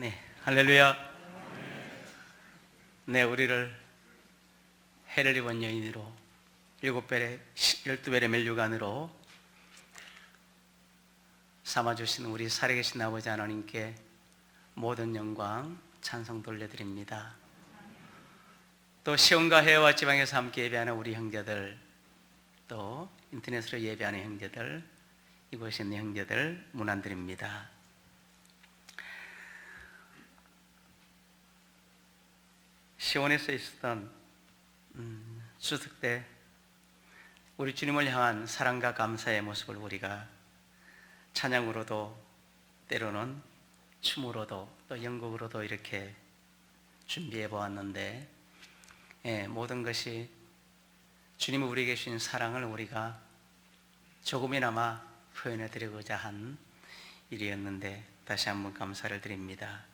네, 할렐루야. 네, 우리를 해를 입은 여인으로 12별의 면류관으로 삼아주신 우리 살아계신 아버지 하나님께 모든 영광 찬송 돌려드립니다. 또 시온과 해외와 지방에서 함께 예배하는 우리 형제들, 또 인터넷으로 예배하는 형제들, 이곳에 있는 형제들 문안드립니다. 시온에서 있었던 추석 때 우리 주님을 향한 사랑과 감사의 모습을 우리가 찬양으로도 때로는 춤으로도 또 연극으로도 이렇게 준비해 보았는데, 모든 것이 주님이 우리에게 주신 사랑을 우리가 조금이나마 표현해 드리고자 한 일이었는데 다시 한번 감사를 드립니다.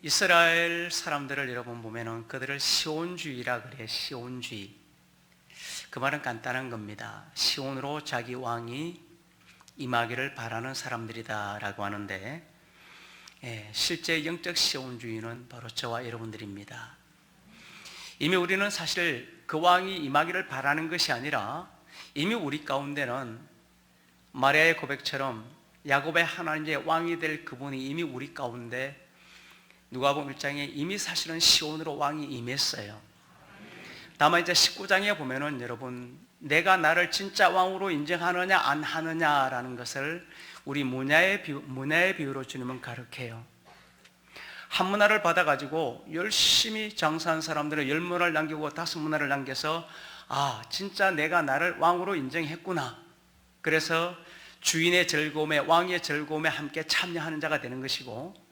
이스라엘 사람들을 여러분 보면은 그들을 시온주의라 그래요. 시온주의. 그 말은 간단한 겁니다. 시온으로 자기 왕이 임하기를 바라는 사람들이다라고 하는데, 실제 영적 시온주의는 바로 저와 여러분들입니다. 이미 우리는 사실 그 왕이 임하기를 바라는 것이 아니라 이미 우리 가운데는 마리아의 고백처럼 야곱의 하나님의 왕이 될 그분이 이미 우리 가운데 누가복음 1장에 이미 사실은 시온으로 왕이 임했어요. 다만 이제 19장에 보면은 여러분, 내가 나를 진짜 왕으로 인정하느냐 안 하느냐라는 것을 우리 문야의 비유로 주님은 가르쳐요. 한 문화를 받아가지고 열심히 장사한 사람들은 10문화를 남기고 5문화를 남겨서 진짜 내가 나를 왕으로 인정했구나. 그래서 주인의 즐거움에, 왕의 즐거움에 함께 참여하는 자가 되는 것이고,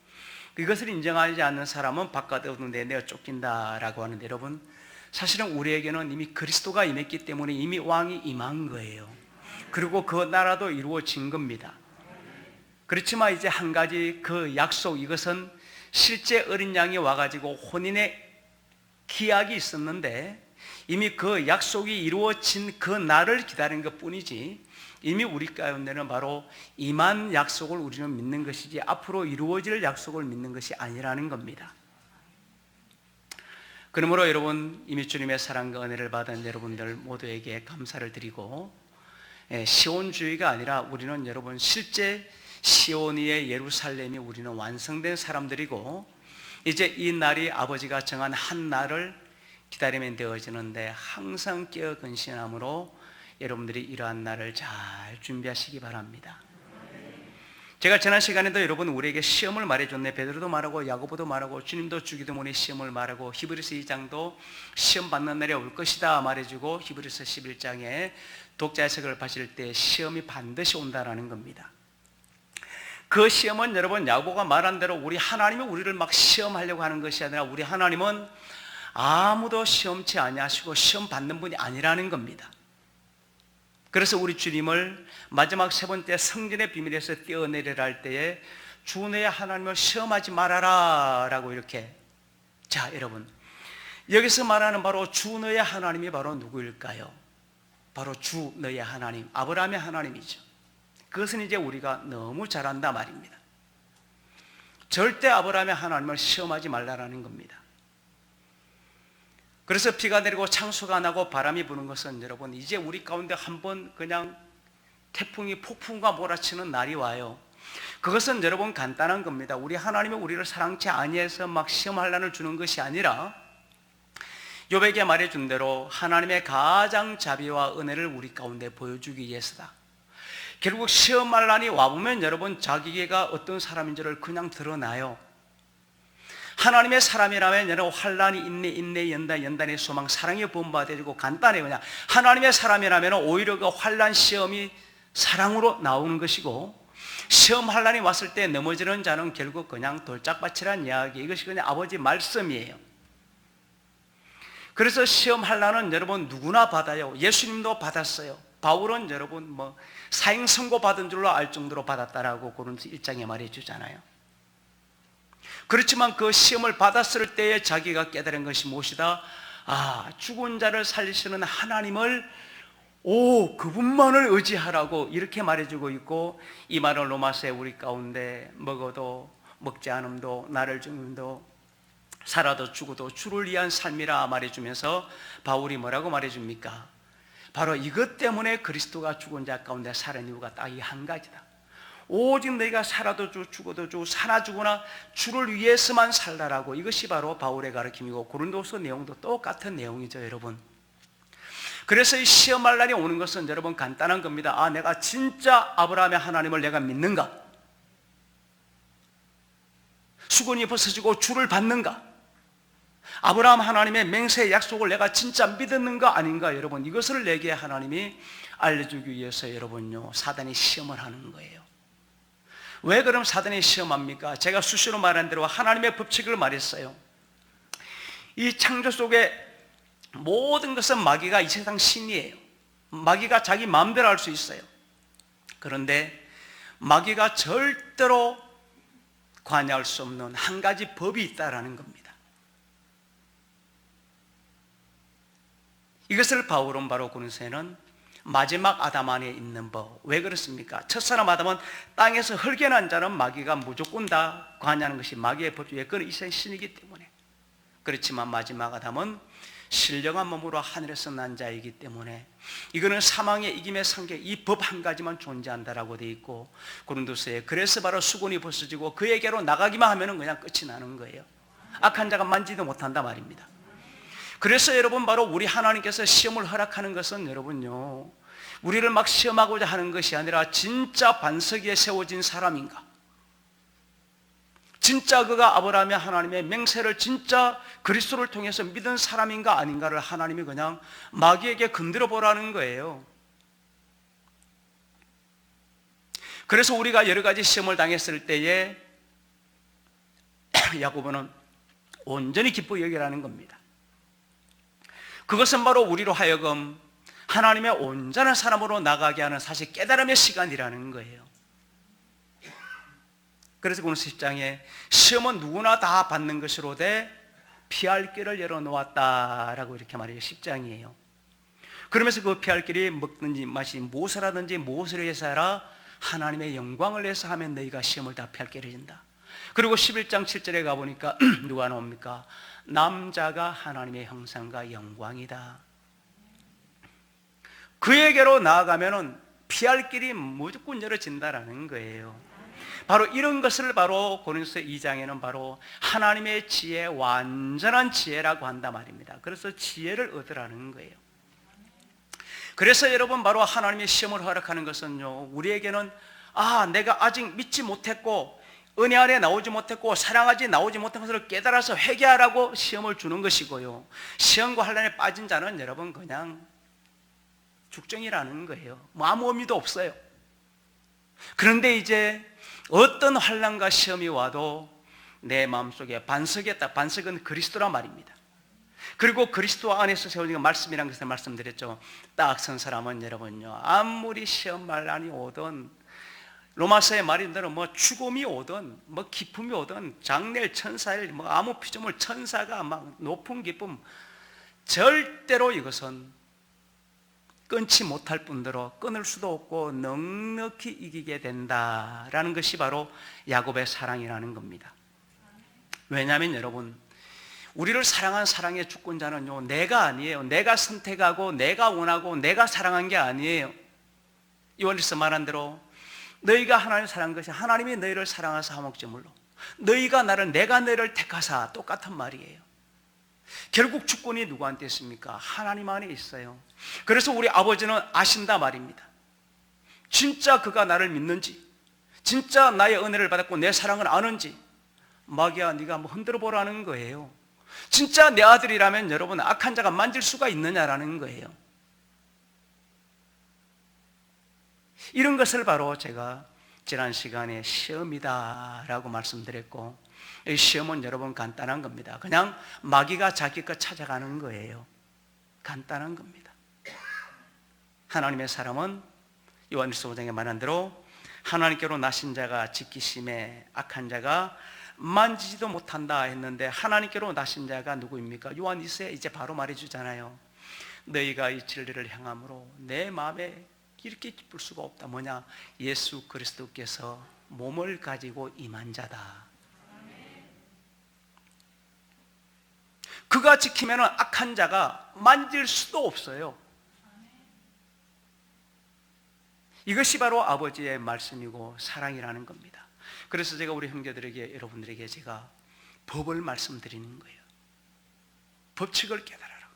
이것을 인정하지 않는 사람은 바깥에 오는데 내가 쫓긴다라고 하는데, 여러분 사실은 우리에게는 이미 그리스도가 임했기 때문에 이미 왕이 임한 거예요. 그리고 그 나라도 이루어진 겁니다. 그렇지만 이제 한 가지 그 약속, 이것은 실제 어린 양이 와가지고 혼인의 기약이 있었는데 이미 그 약속이 이루어진 그 날을 기다리는 것 뿐이지, 이미 우리 가운데는 바로 임한 약속을 우리는 믿는 것이지 앞으로 이루어질 약속을 믿는 것이 아니라는 겁니다. 그러므로 여러분, 이미 주님의 사랑과 은혜를 받은 여러분들 모두에게 감사를 드리고, 시온주의가 아니라 우리는 여러분 실제 시온이의 예루살렘이 우리는 완성된 사람들이고, 이제 이 날이 아버지가 정한 한 날을 기다리면 되어지는데 항상 깨어 근신함으로 여러분들이 이러한 날을 잘 준비하시기 바랍니다. 제가 지난 시간에도 여러분 우리에게 시험을 말해줬네. 베드로도 말하고 야고보도 말하고 주님도 주기도문에 시험을 말하고 히브리서 2장도 시험 받는 날이 올 것이다 말해주고, 히브리서 11장에 독자 해석을 받을 때 시험이 반드시 온다라는 겁니다. 그 시험은 여러분 야고보가 말한 대로 우리 하나님이 우리를 막 시험하려고 하는 것이 아니라 우리 하나님은 아무도 시험치 아니하시고 시험 받는 분이 아니라는 겁니다. 그래서 우리 주님을 마지막 세 번째 성전의 비밀에서 떼어내리라 할 때에 주 너의 하나님을 시험하지 말아라 라고 이렇게. 자, 여러분, 여기서 말하는 바로 주 너의 하나님이 바로 누구일까요? 바로 주 너의 하나님, 아브라함의 하나님이죠. 그것은 이제 우리가 너무 잘 안다 말입니다. 절대 아브라함의 하나님을 시험하지 말라라는 겁니다. 그래서 비가 내리고 창수가 나고 바람이 부는 것은 여러분 이제 우리 가운데 한번 그냥 태풍이 폭풍과 몰아치는 날이 와요. 그것은 여러분 간단한 겁니다. 우리 하나님이 우리를 사랑치 아니해서 막 시험환란을 주는 것이 아니라 욥에게 말해준 대로 하나님의 가장 자비와 은혜를 우리 가운데 보여주기 위해서다. 결국 시험환란이 와보면 여러분 자기가 어떤 사람인지를 그냥 드러나요. 하나님의 사람이라면 여러분 환란이 인내 연단의 소망 사랑의 본받아지고 간단해요. 그냥 하나님의 사람이라면 오히려 그 환란 시험이 사랑으로 나오는 것이고, 시험 환란이 왔을 때 넘어지는 자는 결국 그냥 돌짝밭이란 이야기, 이것이 그냥 아버지 말씀이에요. 그래서 시험 환란은 여러분 누구나 받아요. 예수님도 받았어요. 바울은 여러분 사형 선고 받은 줄로 알 정도로 받았다라고 고린도서 1장에 말해주잖아요. 그렇지만 그 시험을 받았을 때에 자기가 깨달은 것이 무엇이다? 죽은 자를 살리시는 하나님을 오, 그분만을 의지하라고 이렇게 말해주고 있고, 이 말을 로마서에 우리 가운데 먹어도 먹지 않음도 나를 죽음도 살아도 죽어도 주를 위한 삶이라 말해주면서 바울이 뭐라고 말해줍니까? 바로 이것 때문에 그리스도가 죽은 자 가운데 살은 이유가 딱 이 한 가지다. 오직 너희가 살아도 주 죽어도 주 사나 죽으나 주를 위해서만 살라라고. 이것이 바로 바울의 가르침이고 고린도서 내용도 똑같은 내용이죠, 여러분. 그래서 이 시험할 날이 오는 것은 여러분 간단한 겁니다. 아, 내가 진짜 아브라함의 하나님을 내가 믿는가? 수건이 벗어지고 주를 받는가? 아브라함 하나님의 맹세의 약속을 내가 진짜 믿었는가 아닌가? 여러분, 이것을 내게 하나님이 알려주기 위해서 여러분요, 사단이 시험을 하는 거예요. 왜 그럼 사단이 시험합니까? 제가 수시로 말한 대로 하나님의 법칙을 말했어요. 이 창조 속에 모든 것은 마귀가 이 세상 신이에요. 마귀가 자기 마음대로 할 수 있어요. 그런데 마귀가 절대로 관여할 수 없는 한 가지 법이 있다라는 겁니다. 이것을 바울은 바로 고린도서에는 마지막 아담 안에 있는 법. 왜 그렇습니까? 첫사람 아담은 땅에서 흙에 난 자는 마귀가 무조건 다 관여하는 것이 마귀의 법칙이에요. 그건 이 세상 신이기 때문에. 그렇지만 마지막 아담은 신령한 몸으로 하늘에서 난 자이기 때문에 이거는 사망의 이김의 상계, 이 법 한 가지만 존재한다라고 되어 있고, 고린도서에 그래서 바로 수건이 벗어지고 그에게로 나가기만 하면 그냥 끝이 나는 거예요. 악한 자가 만지도 못한다 말입니다. 그래서 여러분, 바로 우리 하나님께서 시험을 허락하는 것은 여러분요, 우리를 막 시험하고자 하는 것이 아니라 진짜 반석 위에 세워진 사람인가, 진짜 그가 아브라함의 하나님의 맹세를 진짜 그리스도를 통해서 믿은 사람인가 아닌가를 하나님이 그냥 마귀에게 건드려 보라는 거예요. 그래서 우리가 여러 가지 시험을 당했을 때에 야고보는 온전히 기뻐 여기라는 겁니다. 그것은 바로 우리로 하여금 하나님의 온전한 사람으로 나가게 하는 사실 깨달음의 시간이라는 거예요. 그래서 오늘 10장에 시험은 누구나 다 받는 것이로되 피할 길을 열어놓았다라고 이렇게 말해요. 10장이에요. 그러면서 그 피할 길이 먹든지 마시 무엇을 하든지 무엇을 위해서 하라, 하나님의 영광을 위해서 하면 너희가 시험을 다 피할 길을 준다. 그리고 11장 7절에 가보니까 누가 나옵니까? 남자가 하나님의 형상과 영광이다. 그에게로 나아가면 피할 길이 무조건 열어진다라는 거예요. 바로 이런 것을 바로 고린도서 2장에는 바로 하나님의 지혜, 완전한 지혜라고 한단 말입니다. 그래서 지혜를 얻으라는 거예요. 그래서 여러분, 바로 하나님의 시험을 허락하는 것은요, 우리에게는 내가 아직 믿지 못했고 은혜 안에 나오지 못했고 사랑하지 나오지 못한 것을 깨달아서 회개하라고 시험을 주는 것이고요, 시험과 환난에 빠진 자는 여러분 그냥 죽정이라는 거예요. 아무 의미도 없어요. 그런데 이제 어떤 환난과 시험이 와도 내 마음속에 반석이었다. 반석은 그리스도란 말입니다. 그리고 그리스도 안에서 세워진 말씀이라는 것을 말씀드렸죠. 딱 선 사람은 여러분요, 아무리 시험 말란이 오든 로마서의 말인대로 죽음이 오든 기쁨이 오든 장래일 천사일 아무 피조물 천사가 막 높은 기쁨, 절대로 이것은 끊지 못할 뿐더러 끊을 수도 없고 넉넉히 이기게 된다라는 것이 바로 야곱의 사랑이라는 겁니다. 왜냐하면 여러분, 우리를 사랑한 사랑의 주권자는요, 내가 아니에요. 내가 선택하고 내가 원하고 내가 사랑한 게 아니에요. 요한일서 말한 대로 너희가 하나님을 사랑한 것이 하나님이 너희를 사랑하사 화목제물로, 너희가 나를 내가 너희를 택하사, 똑같은 말이에요. 결국 주권이 누구한테 있습니까? 하나님 안에 있어요. 그래서 우리 아버지는 아신다 말입니다. 진짜 그가 나를 믿는지, 진짜 나의 은혜를 받았고 내 사랑을 아는지, 마귀야 네가 흔들어 보라는 거예요. 진짜 내 아들이라면 여러분, 악한 자가 만질 수가 있느냐라는 거예요. 이런 것을 바로 제가 지난 시간에 시험이다라고 말씀드렸고, 이 시험은 여러분 간단한 겁니다. 그냥 마귀가 자기 것 찾아가는 거예요. 간단한 겁니다. 하나님의 사람은 요한일서 5장에 말한 대로 하나님께로 나신 자가 지키심에 악한 자가 만지지도 못한다 했는데, 하나님께로 나신 자가 누구입니까? 요한일서에 이제 바로 말해주잖아요. 너희가 이 진리를 향함으로 내 마음에 이렇게 기쁠 수가 없다. 뭐냐? 예수 그리스도께서 몸을 가지고 임한 자다. 그가 지키면 악한 자가 만질 수도 없어요. 이것이 바로 아버지의 말씀이고 사랑이라는 겁니다. 그래서 제가 우리 형제들에게, 여러분들에게 제가 법을 말씀드리는 거예요. 법칙을 깨달아라.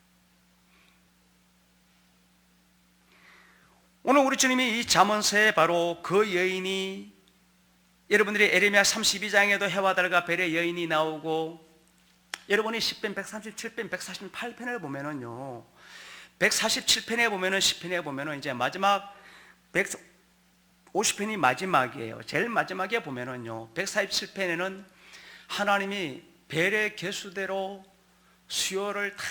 오늘 우리 주님이 이 잠언서에 바로 그 여인이, 여러분들이 에레미야 32장에도 해와 달과 별의 여인이 나오고, 여러분이 10편 137편 148편을 보면은요, 147편에 보면은 10편에 보면은 이제 마지막 150편이 마지막이에요. 제일 마지막에 보면은요, 147편에는 하나님이 별의 개수대로 수요를 다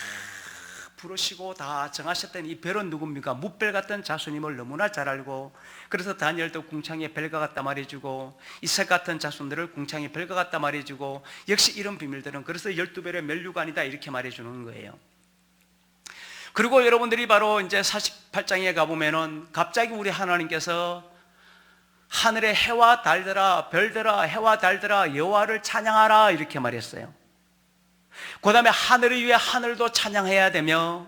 부르시고 다 정하셨던 이 별은 누굽니까? 뭇별 같은 자손임을 너무나 잘 알고, 그래서 다니엘도 궁창에 별과 같다 말해주고, 이삭 같은 자손들을 궁창에 별과 같다 말해주고, 역시 이런 비밀들은 그래서 12별의 멸류관이다 이렇게 말해주는 거예요. 그리고 여러분들이 바로 이제 48장에 가보면은 갑자기 우리 하나님께서 하늘의 해와 달들아, 별들아, 해와 달들아, 여호와를 찬양하라 이렇게 말했어요. 그 다음에 하늘 위에 하늘도 찬양해야 되며,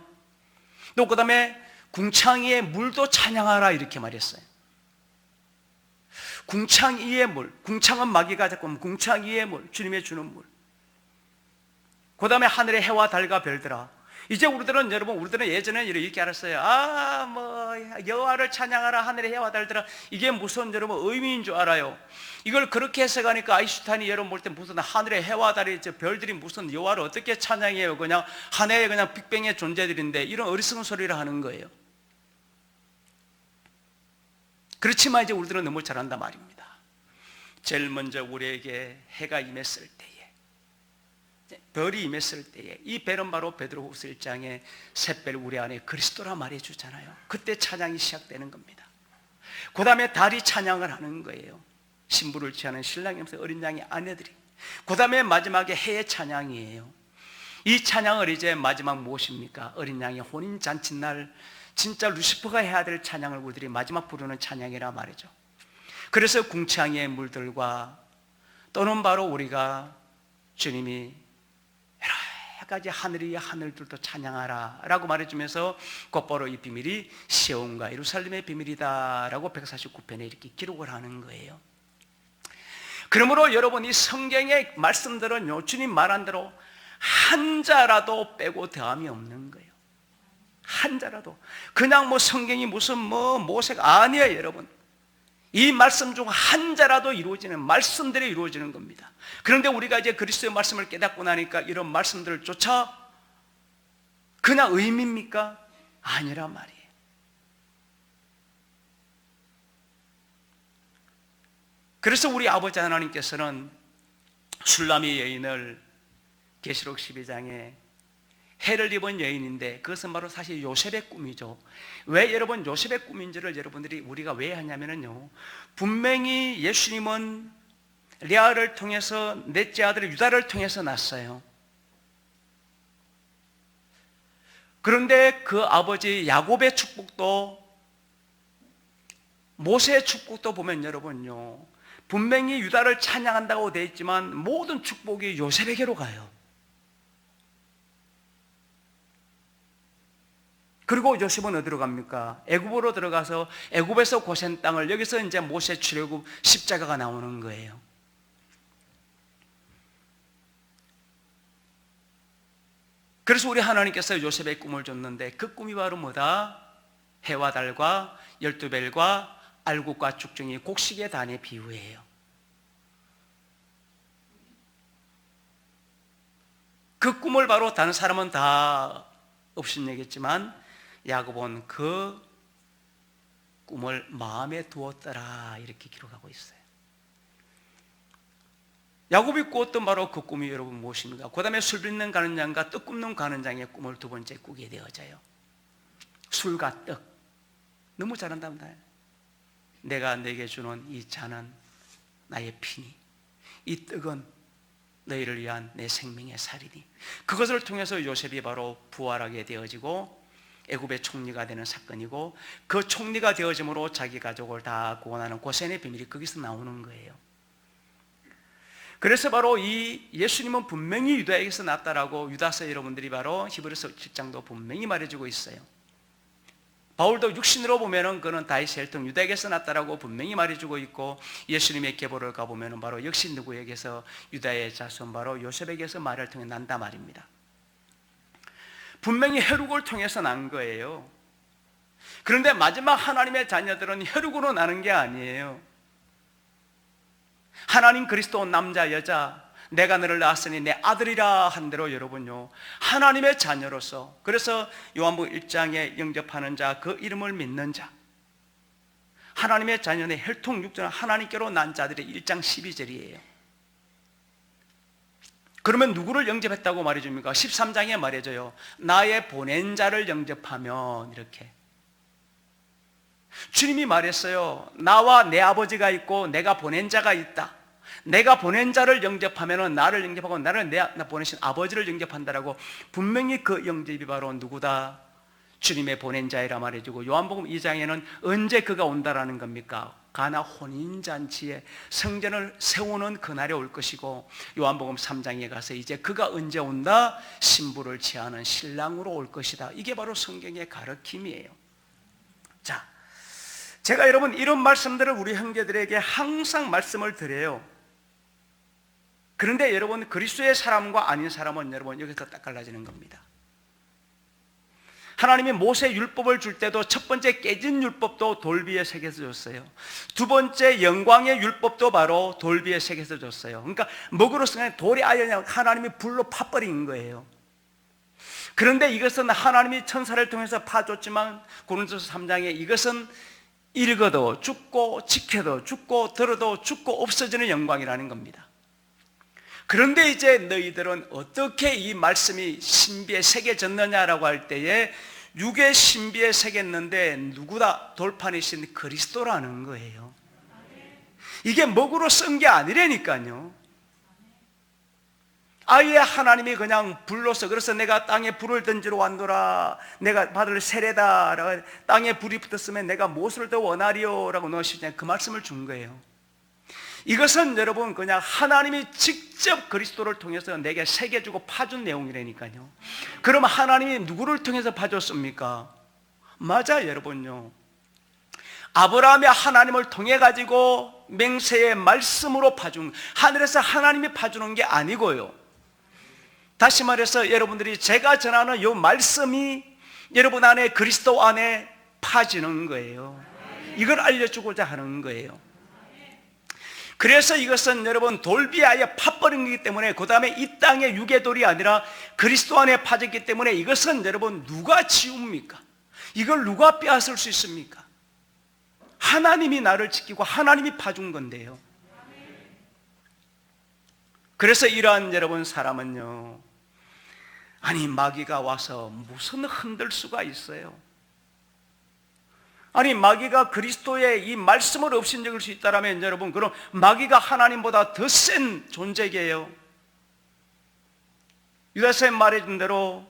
또 그 다음에 궁창 위에 물도 찬양하라 이렇게 말했어요. 궁창 위의 물, 궁창은 마귀가 잡고 궁창 위의 물, 주님의 주는 물. 그 다음에 하늘의 해와 달과 별들아. 이제 우리들은, 여러분, 우리들은 예전에 이렇게 알았어요. 여호와를 찬양하라, 하늘의 해와 달들아. 이게 무슨, 여러분, 의미인 줄 알아요? 이걸 그렇게 해석하니까 아인슈타인이 여러분 볼 때 무슨 하늘의 해와 달이, 별들이 무슨 여호와를 어떻게 찬양해요? 그냥 하늘의 그냥 빅뱅의 존재들인데, 이런 어리석은 소리를 하는 거예요. 그렇지만 이제 우리들은 너무 잘한단 말입니다. 제일 먼저 우리에게 해가 임했을 때에, 별이 임했을 때에, 이 별은 바로 베드로후서 1장에 샛별 우리 안에 그리스도라 말해주잖아요. 그때 찬양이 시작되는 겁니다. 그 다음에 달이 찬양을 하는 거예요. 신부를 취하는 신랑이면서 어린 양의 아내들이. 그 다음에 마지막에 해의 찬양이에요. 이 찬양을 이제 마지막 무엇입니까? 어린 양의 혼인 잔칫날, 진짜 루시퍼가 해야 될 찬양을 우리들이 마지막 부르는 찬양이라 말이죠. 그래서 궁창의 물들과, 또는 바로 우리가 주님이 여러 가지 하늘 위의 하늘들도 찬양하라 라고 말해주면서 곧바로 이 비밀이 시온과 예루살렘의 비밀이다 라고 149편에 이렇게 기록을 하는 거예요. 그러므로 여러분, 이 성경의 말씀들은요, 주님 말한 대로 한 자라도 빼고 더함이 없는 거예요. 한 자라도. 그냥 뭐 성경이 무슨 모세가 아니에요. 여러분, 이 말씀 중 한 자라도 이루어지는 말씀들이 이루어지는 겁니다. 그런데 우리가 이제 그리스도의 말씀을 깨닫고 나니까 이런 말씀들조차 그냥 의미입니까? 아니란 말이에요. 그래서 우리 아버지 하나님께서는 술람이 여인을 계시록 12장에 해를 입은 여인인데, 그것은 바로 사실 요셉의 꿈이죠. 왜 여러분 요셉의 꿈인지를 여러분들이 우리가 왜 하냐면요, 분명히 예수님은 레아를 통해서, 넷째 아들 유다를 통해서 났어요. 그런데 그 아버지 야곱의 축복도, 모세의 축복도 보면 여러분요, 분명히 유다를 찬양한다고 되어 있지만 모든 축복이 요셉에게로 가요. 그리고 요셉은 어디로 갑니까? 애굽으로 들어가서 애굽에서 고센 땅을, 여기서 이제 모세 출애굽 십자가가 나오는 거예요. 그래서 우리 하나님께서 요셉의 꿈을 줬는데, 그 꿈이 바로 뭐다? 해와 달과 12별과 알곡과 쭉정이 곡식의 단의 비유예요. 그 꿈을 바로 다른 사람은 다 없신얘기했지만 야곱은 그 꿈을 마음에 두었더라 이렇게 기록하고 있어요. 야곱이 꾸었던 바로 그 꿈이 여러분 무엇입니까? 그 다음에 술 빚는 가는 장과 떡 굽는 가는 장의 꿈을 두 번째 꾸게 되어져요. 술과 떡, 너무 잘한답니다. 내가 내게 주는 이 잔은 나의 피니, 이 떡은 너희를 위한 내 생명의 살이니. 그것을 통해서 요셉이 바로 부활하게 되어지고, 애굽의 총리가 되는 사건이고, 그 총리가 되어짐으로 자기 가족을 다 구원하는 고센의 비밀이 거기서 나오는 거예요. 그래서 바로 이 예수님은 분명히 유다에게서 났다라고 유다서 여러분들이 바로 히브리서 7장도 분명히 말해주고 있어요. 바울도 육신으로 보면은 그는 다윗의 혈통 유다에게서 났다라고 분명히 말해주고 있고, 예수님의 계보를 가보면은 바로 역시 누구에게서, 유다의 자손 바로 요셉에게서 말을 통해 난다 말입니다. 분명히 혈육을 통해서 난 거예요. 그런데 마지막 하나님의 자녀들은 혈육으로 나는 게 아니에요. 하나님 그리스도 남자 여자, 내가 너를 낳았으니 내 아들이라 한 대로 여러분요, 하나님의 자녀로서, 그래서 요한복음 1장에 영접하는 자, 그 이름을 믿는 자, 하나님의 자녀의 혈통 육정은 하나님께로 난 자들의 1장 12절이에요. 그러면 누구를 영접했다고 말해줍니까? 13장에 말해줘요. 나의 보낸 자를 영접하면, 이렇게 주님이 말했어요. 나와 내 아버지가 있고 내가 보낸 자가 있다. 내가 보낸 자를 영접하면 나를 영접하고 나를 나 보내신 아버지를 영접한다라고 분명히 그 영접이 바로 누구다? 주님의 보낸 자이라 말해주고, 요한복음 2장에는 언제 그가 온다라는 겁니까? 가나 혼인잔치에 성전을 세우는 그날이 올 것이고, 요한복음 3장에 가서 이제 그가 언제 온다? 신부를 취하는 신랑으로 올 것이다. 이게 바로 성경의 가르침이에요. 자, 제가 여러분 이런 말씀들을 우리 형제들에게 항상 말씀을 드려요. 그런데 여러분, 그리스도의 사람과 아닌 사람은 여러분 여기서 딱 갈라지는 겁니다. 하나님이 모세 율법을 줄 때도 첫 번째 깨진 율법도 돌 위에 새겨서 줬어요. 두 번째 영광의 율법도 바로 돌 위에 새겨서 줬어요. 그러니까 먹으로서 돌이 아예 하나님이 불로 파버린 거예요. 그런데 이것은 하나님이 천사를 통해서 파줬지만, 고린도서 3장에 이것은 읽어도 죽고 지켜도 죽고 들어도 죽고 없어지는 영광이라는 겁니다. 그런데 이제 너희들은 어떻게 이 말씀이 신비에 새겨졌느냐라고 할 때에, 육의 신비에 새겼는데 누구다? 돌판이신 그리스도라는 거예요. 이게 먹으로 쓴 게 아니라니까요. 아예 하나님이 그냥 불로서, 그래서 내가 땅에 불을 던지러 왔노라, 내가 받을 세례다, 땅에 불이 붙었으면 내가 무엇을 더 원하리요 라고 넣으시잖아요. 그 말씀을 준 거예요. 이것은 여러분 그냥 하나님이 직접 그리스도를 통해서 내게 새겨주고 파준 내용이라니까요. 그럼 하나님이 누구를 통해서 파줬습니까? 맞아 여러분요, 아브라함이 하나님을 통해 가지고 맹세의 말씀으로 파준, 하늘에서 하나님이 파주는 게 아니고요. 다시 말해서 여러분들이 제가 전하는 이 말씀이 여러분 안에, 그리스도 안에 파지는 거예요. 이걸 알려주고자 하는 거예요. 그래서 이것은 여러분 돌비아에 파버린 거기 때문에, 그 다음에 이 땅의 육의 돌이 아니라 그리스도 안에 파졌기 때문에, 이것은 여러분 누가 지웁니까? 이걸 누가 빼앗을 수 있습니까? 하나님이 나를 지키고 하나님이 파준 건데요. 그래서 이러한 여러분 사람은요, 아니 마귀가 와서 무슨 흔들 수가 있어요? 아니 마귀가 그리스도의 이 말씀을 업신여길 수 있다면 여러분, 그럼 마귀가 하나님보다 더 센 존재예요. 유다서에 말해준 대로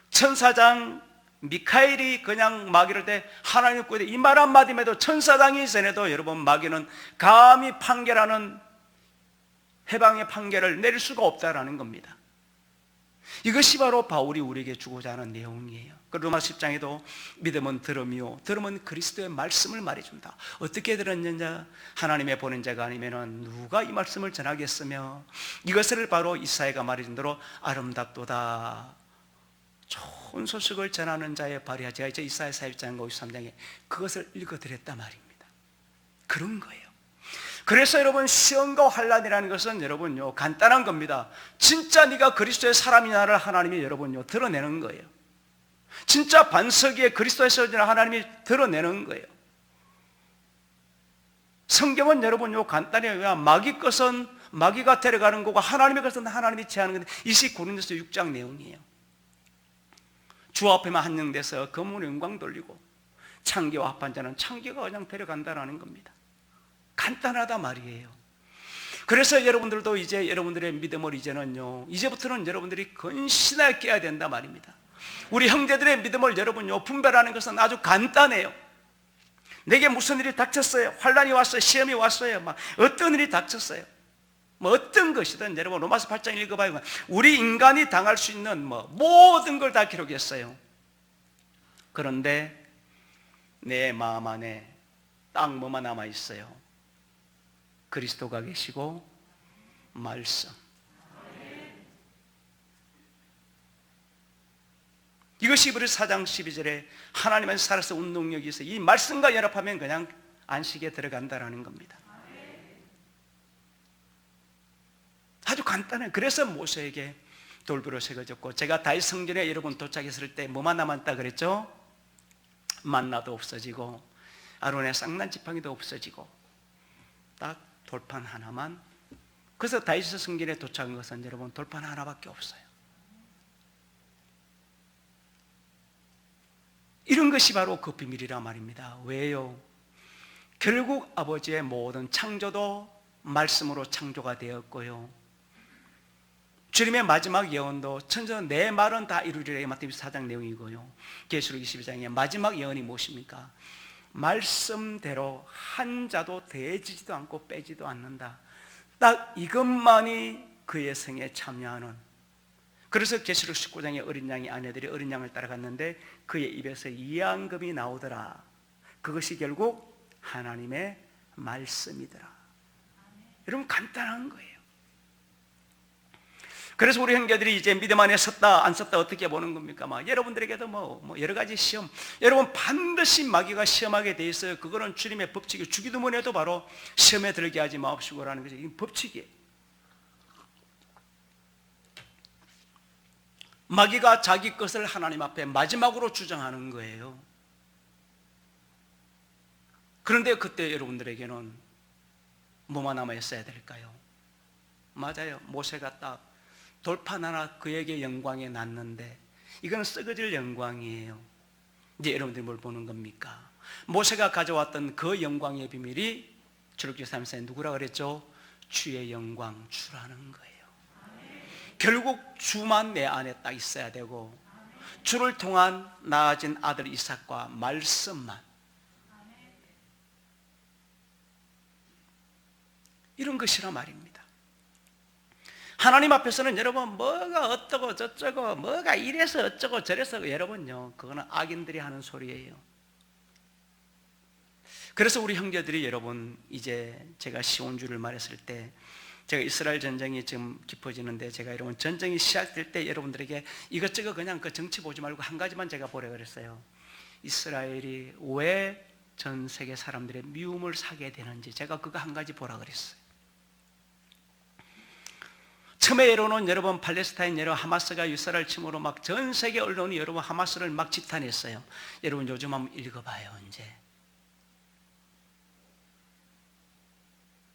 천사장 미카엘이 그냥 마귀를 대 하나님 꾸되, 이 말 한마디에도 천사장이 전에도 여러분 마귀는 감히 판결하는 해방의 판결을 내릴 수가 없다라는 겁니다. 이것이 바로 바울이 우리에게 주고자 하는 내용이에요. 로마 10장에도 믿음은 들음이요, 들음은 그리스도의 말씀을 말해준다. 어떻게 들었느냐? 하나님의 보낸 자가 아니면 누가 이 말씀을 전하겠으며, 이것을 바로 이사야가 말해준 대로 아름답도다, 좋은 소식을 전하는 자의 발이야. 제가 이제 이사야 41장 53장에 그것을 읽어드렸단 말입니다. 그런 거예요. 그래서 여러분 시험과 환난이라는 것은 여러분요 간단한 겁니다. 진짜 네가 그리스도의 사람이냐를 하나님이 여러분요 드러내는 거예요. 진짜 반석위에 그리스도에서 하나님이 드러내는 거예요. 성경은 여러분요 간단히 마귀 것은 마귀가 데려가는 거고, 하나님의 것은 하나님이 제하는 건데, 이시 고린도서 6장 내용이에요. 주 앞에만 한영돼서 검은 영광 돌리고, 창기와 합한 자는 창기가 그냥 데려간다라는 겁니다. 간단하다 말이에요. 그래서 여러분들도 이제 여러분들의 믿음을 이제부터는 여러분들이 근신하게 깨야 된다 말입니다. 우리 형제들의 믿음을 여러분요 분별하는 것은 아주 간단해요. 내게 무슨 일이 닥쳤어요, 환난이 왔어요, 시험이 왔어요, 막 어떤 일이 닥쳤어요, 뭐 어떤 것이든 여러분 로마서 8장 읽어봐요. 우리 인간이 당할 수 있는 모든 걸 다 기록했어요. 그런데 내 마음 안에 딱 뭐만 남아 있어요? 그리스도가 계시고 말씀. 이것이 히브리서 4장 12절에 하나님은 살아서 운동력이 있어 이 말씀과 연합하면 그냥 안식에 들어간다라는 겁니다. 아주 간단해요. 그래서 모세에게 돌부로 새겨졌고, 제가 다윗 성전에 여러분 도착했을 때 뭐만 남았다 그랬죠? 만나도 없어지고 아론의 쌍난 지팡이도 없어지고 딱 돌판 하나만. 그래서 다윗 성전에 도착한 것은 여러분 돌판 하나밖에 없어요. 이런 것이 바로 그 비밀이란 말입니다. 왜요? 결국 아버지의 모든 창조도 말씀으로 창조가 되었고요, 주님의 마지막 예언도 천저 내 말은 다 이루리라, 마태복음 4장 내용이고요, 계시록 22장의 마지막 예언이 무엇입니까? 말씀대로 한 자도 더해지지도 않고 빼지도 않는다. 딱 이것만이 그의 성에 참여하는. 그래서 계시록 19장에 어린 양의 아내들이 어린 양을 따라갔는데 그의 입에서 이양금이 나오더라. 그것이 결국 하나님의 말씀이더라. 여러분 간단한 거예요. 그래서 우리 형제들이 이제 믿음 안에 섰다 안 섰다 어떻게 보는 겁니까? 여러분들에게도 여러 가지 시험, 여러분 반드시 마귀가 시험하게 돼 있어요. 그거는 주님의 법칙이, 주기도 문에도 바로 시험에 들게 하지 마옵시고라는 것이 이 법칙이에요. 마귀가 자기 것을 하나님 앞에 마지막으로 주장하는 거예요. 그런데 그때 여러분들에게는 뭐만 남아 있어야 될까요? 맞아요. 모세가 딱 돌판 하나 그에게 영광에 났는데 이건 썩어질 영광이에요. 이제 여러분들이 뭘 보는 겁니까? 모세가 가져왔던 그 영광의 비밀이 출애굽기 3장에 누구라 그랬죠? 주의 영광, 주라는 거예요. 결국 주만 내 안에 딱 있어야 되고, 주를 통한 낳아진 아들 이삭과 말씀만. 이런 것이란 말입니다. 하나님 앞에서는 여러분 뭐가 어쩌고 저쩌고 뭐가 이래서 어쩌고 저래서, 여러분요 그거는 악인들이 하는 소리예요. 그래서 우리 형제들이 여러분 이제 제가 시온주를 말했을 때, 제가 이스라엘 전쟁이 지금 깊어지는데 제가 여러분 전쟁이 시작될 때 여러분들에게 이것저것 그냥 그 정치 보지 말고 한 가지만 제가 보라 그랬어요. 이스라엘이 왜 전 세계 사람들의 미움을 사게 되는지 제가 그거 한 가지 보라 그랬어요. 처음에 여러분 팔레스타인 하마스가 이스라엘 침으로 막 전 세계 언론이 여러분 하마스를 막 지탄했어요. 여러분 요즘 한번 읽어봐요. 이제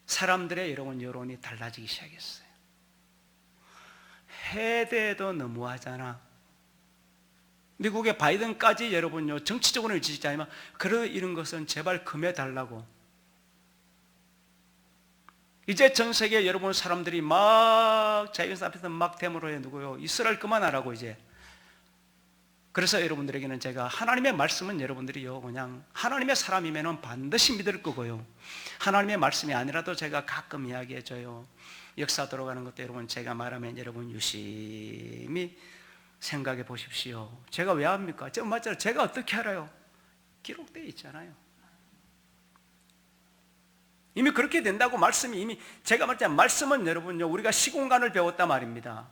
사람들의 여러분 여론이 달라지기 시작했어요. 해대도 너무하잖아. 미국의 바이든까지 여러분요 정치적으로는 지지자지만 그런 이런 것은 제발 금해달라고. 이제 전 세계 여러분 사람들이 막 자유사 앞에서 막 데모로 해. 누구요? 이스라엘 그만하라고 이제. 그래서 여러분들에게는 제가 하나님의 말씀은 여러분들이요 그냥 하나님의 사람이면은 반드시 믿을 거고요, 하나님의 말씀이 아니라도 제가 가끔 이야기해줘요. 역사 돌아가는 것도 여러분 제가 말하면 여러분 유심히 생각해 보십시오. 제가 왜 합니까? 맞잖아요. 제가 어떻게 알아요? 기록되어 있잖아요. 이미 그렇게 된다고 말씀이 이미 제가 말했잖아요. 말씀은 여러분요 우리가 시공간을 배웠단 말입니다.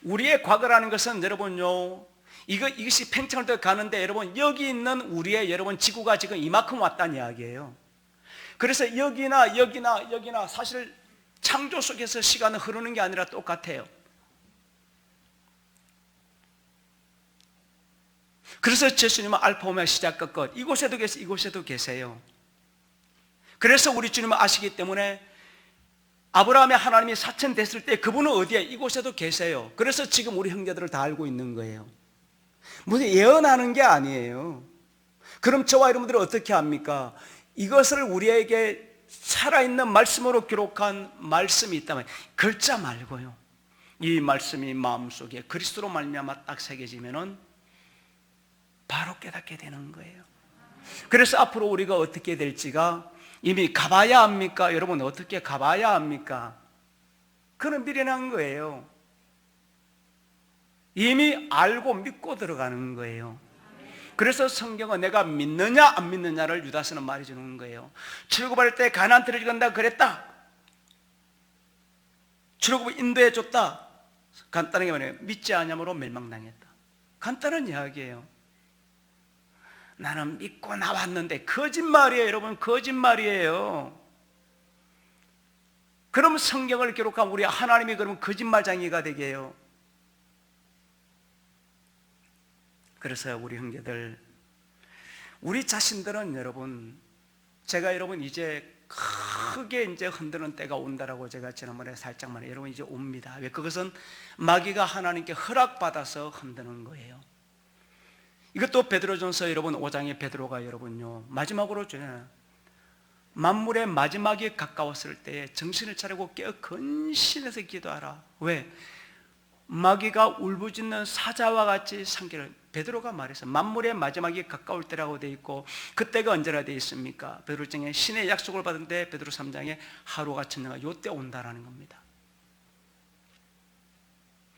우리의 과거라는 것은 여러분요 이것이 팽창을 더 가는데 여러분 여기 있는 우리의 여러분 지구가 지금 이만큼 왔다는 이야기예요. 그래서 여기나 사실 창조 속에서 시간은 흐르는 게 아니라 똑같아요. 그래서 예수님은 알파 오메가 시작과 끝, 이곳에도 계세요. 그래서 우리 주님은 아시기 때문에 아브라함의 하나님이 사천됐을 때 그분은 어디에? 이곳에도 계세요. 그래서 지금 우리 형제들을 다 알고 있는 거예요. 무슨 예언하는 게 아니에요. 그럼 저와 여러분들은 어떻게 합니까? 이것을 우리에게 살아있는 말씀으로 기록한 말씀이 있다면 글자 말고요, 이 말씀이 마음속에 그리스도로 말미암아 딱 새겨지면은 바로 깨닫게 되는 거예요. 그래서 앞으로 우리가 어떻게 될지가 이미 가봐야 합니까? 여러분, 어떻게 가봐야 합니까? 그는 미련한 거예요. 이미 알고 믿고 들어가는 거예요. 그래서 성경은 내가 믿느냐 안 믿느냐를 유다서는 말해주는 거예요. 출애굽할 때 가나안 들어간다 그랬다. 출애굽을 인도해 줬다. 간단하게 말해요. 믿지 않으므로 멸망당했다. 간단한 이야기예요. 나는 믿고 나왔는데 거짓말이에요. 여러분, 거짓말이에요. 그럼 성경을 기록한 우리 하나님이 그러면 거짓말장이가 되게 해요. 그래서 우리 형제들, 우리 자신들은 여러분, 제가 여러분 이제 크게 이제 흔드는 때가 온다라고 제가 지난번에 살짝만 여러분 이제 옵니다. 왜? 그것은 마귀가 하나님께 허락받아서 흔드는 거예요. 이것도 베드로전서 여러분 5장의 베드로가 여러분요 마지막으로 주는 만물의 마지막이 가까웠을 때에 정신을 차리고 깨어 근신해서 기도하라. 왜? 마귀가 울부짖는 사자와 같이 상기를 베드로가 말해서 만물의 마지막이 가까울 때라고 되어 있고 그때가 언제나 되어 있습니까? 베드로장에 신의 약속을 받은데 베드로 3장에 하루가 천년가 요때 온다라는 겁니다.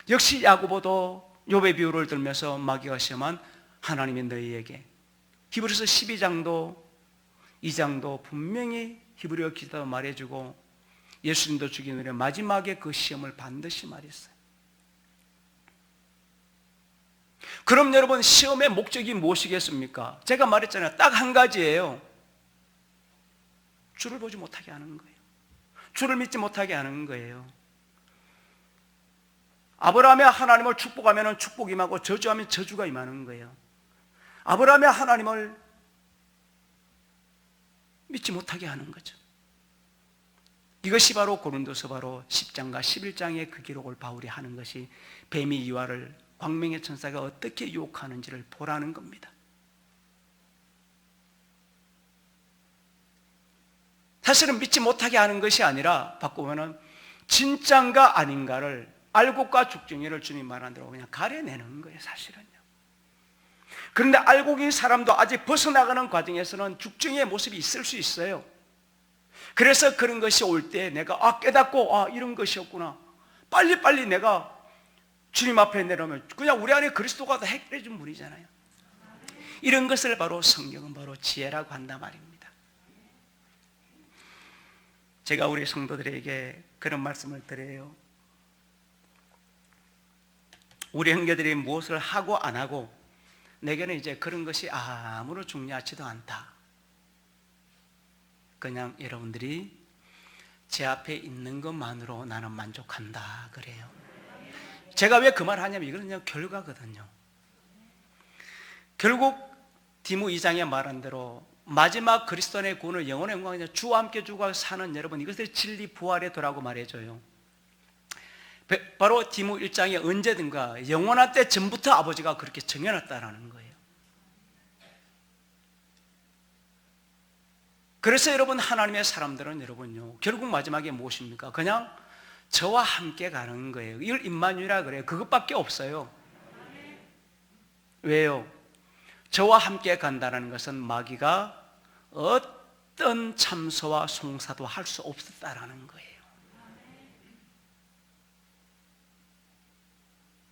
역시 야고보도 욥의 비유를 들면서 마귀가 시험한 하나님이 너희에게 히브리서 12장도 2장도 분명히 히브리어 기도 말해주고 예수님도 죽인 후에 마지막에 그 시험을 반드시 말했어요. 그럼 여러분 시험의 목적이 무엇이겠습니까? 제가 말했잖아요. 딱 한 가지예요. 주를 보지 못하게 하는 거예요. 주를 믿지 못하게 하는 거예요. 아브라함의 하나님을 축복하면 축복이 임하고 저주하면 저주가 임하는 거예요. 아브라함의 하나님을 믿지 못하게 하는 거죠. 이것이 바로 고린도서 바로 10장과 11장의 그 기록을 바울이 하는 것이 뱀이 이와를 광명의 천사가 어떻게 유혹하는지를 보라는 겁니다. 사실은 믿지 못하게 하는 것이 아니라 바꾸면은 진짠가 아닌가를 알곡과 죽정이를 주님 말한 대로 그냥 가려내는 거예요, 사실은요. 그런데 알고 계신 사람도 아직 벗어나가는 과정에서는 죽정이의 모습이 있을 수 있어요. 그래서 그런 것이 올 때 내가 깨닫고 이런 것이었구나. 빨리빨리 내가 주님 앞에 내려오면 그냥 우리 안에 그리스도가 다 해결해 준 분이잖아요. 이런 것을 바로 성경은 바로 지혜라고 한단 말입니다. 제가 우리 성도들에게 그런 말씀을 드려요. 우리 형제들이 무엇을 하고 안 하고 내게는 이제 그런 것이 아무런 중요하지도 않다. 그냥 여러분들이 제 앞에 있는 것만으로 나는 만족한다 그래요. 제가 왜 그 말을 하냐면 이거는 그냥 결과거든요. 결국 디모 2장에 말한 대로 마지막 그리스도의 구원을 영원의 영광이냐 주와 함께 주고 사는 여러분, 이것을 진리 부활의 도라고 말해줘요. 바로 디모 1장에 언제든가 영원한 때 전부터 아버지가 그렇게 정해놨다라는 거예요. 그래서 여러분 하나님의 사람들은 여러분요 결국 마지막에 무엇입니까? 그냥 저와 함께 가는 거예요. 이걸 임마누엘이라 그래요. 그것밖에 없어요. 왜요? 저와 함께 간다는 것은 마귀가 어떤 참소와 송사도 할 수 없었다라는 거예요.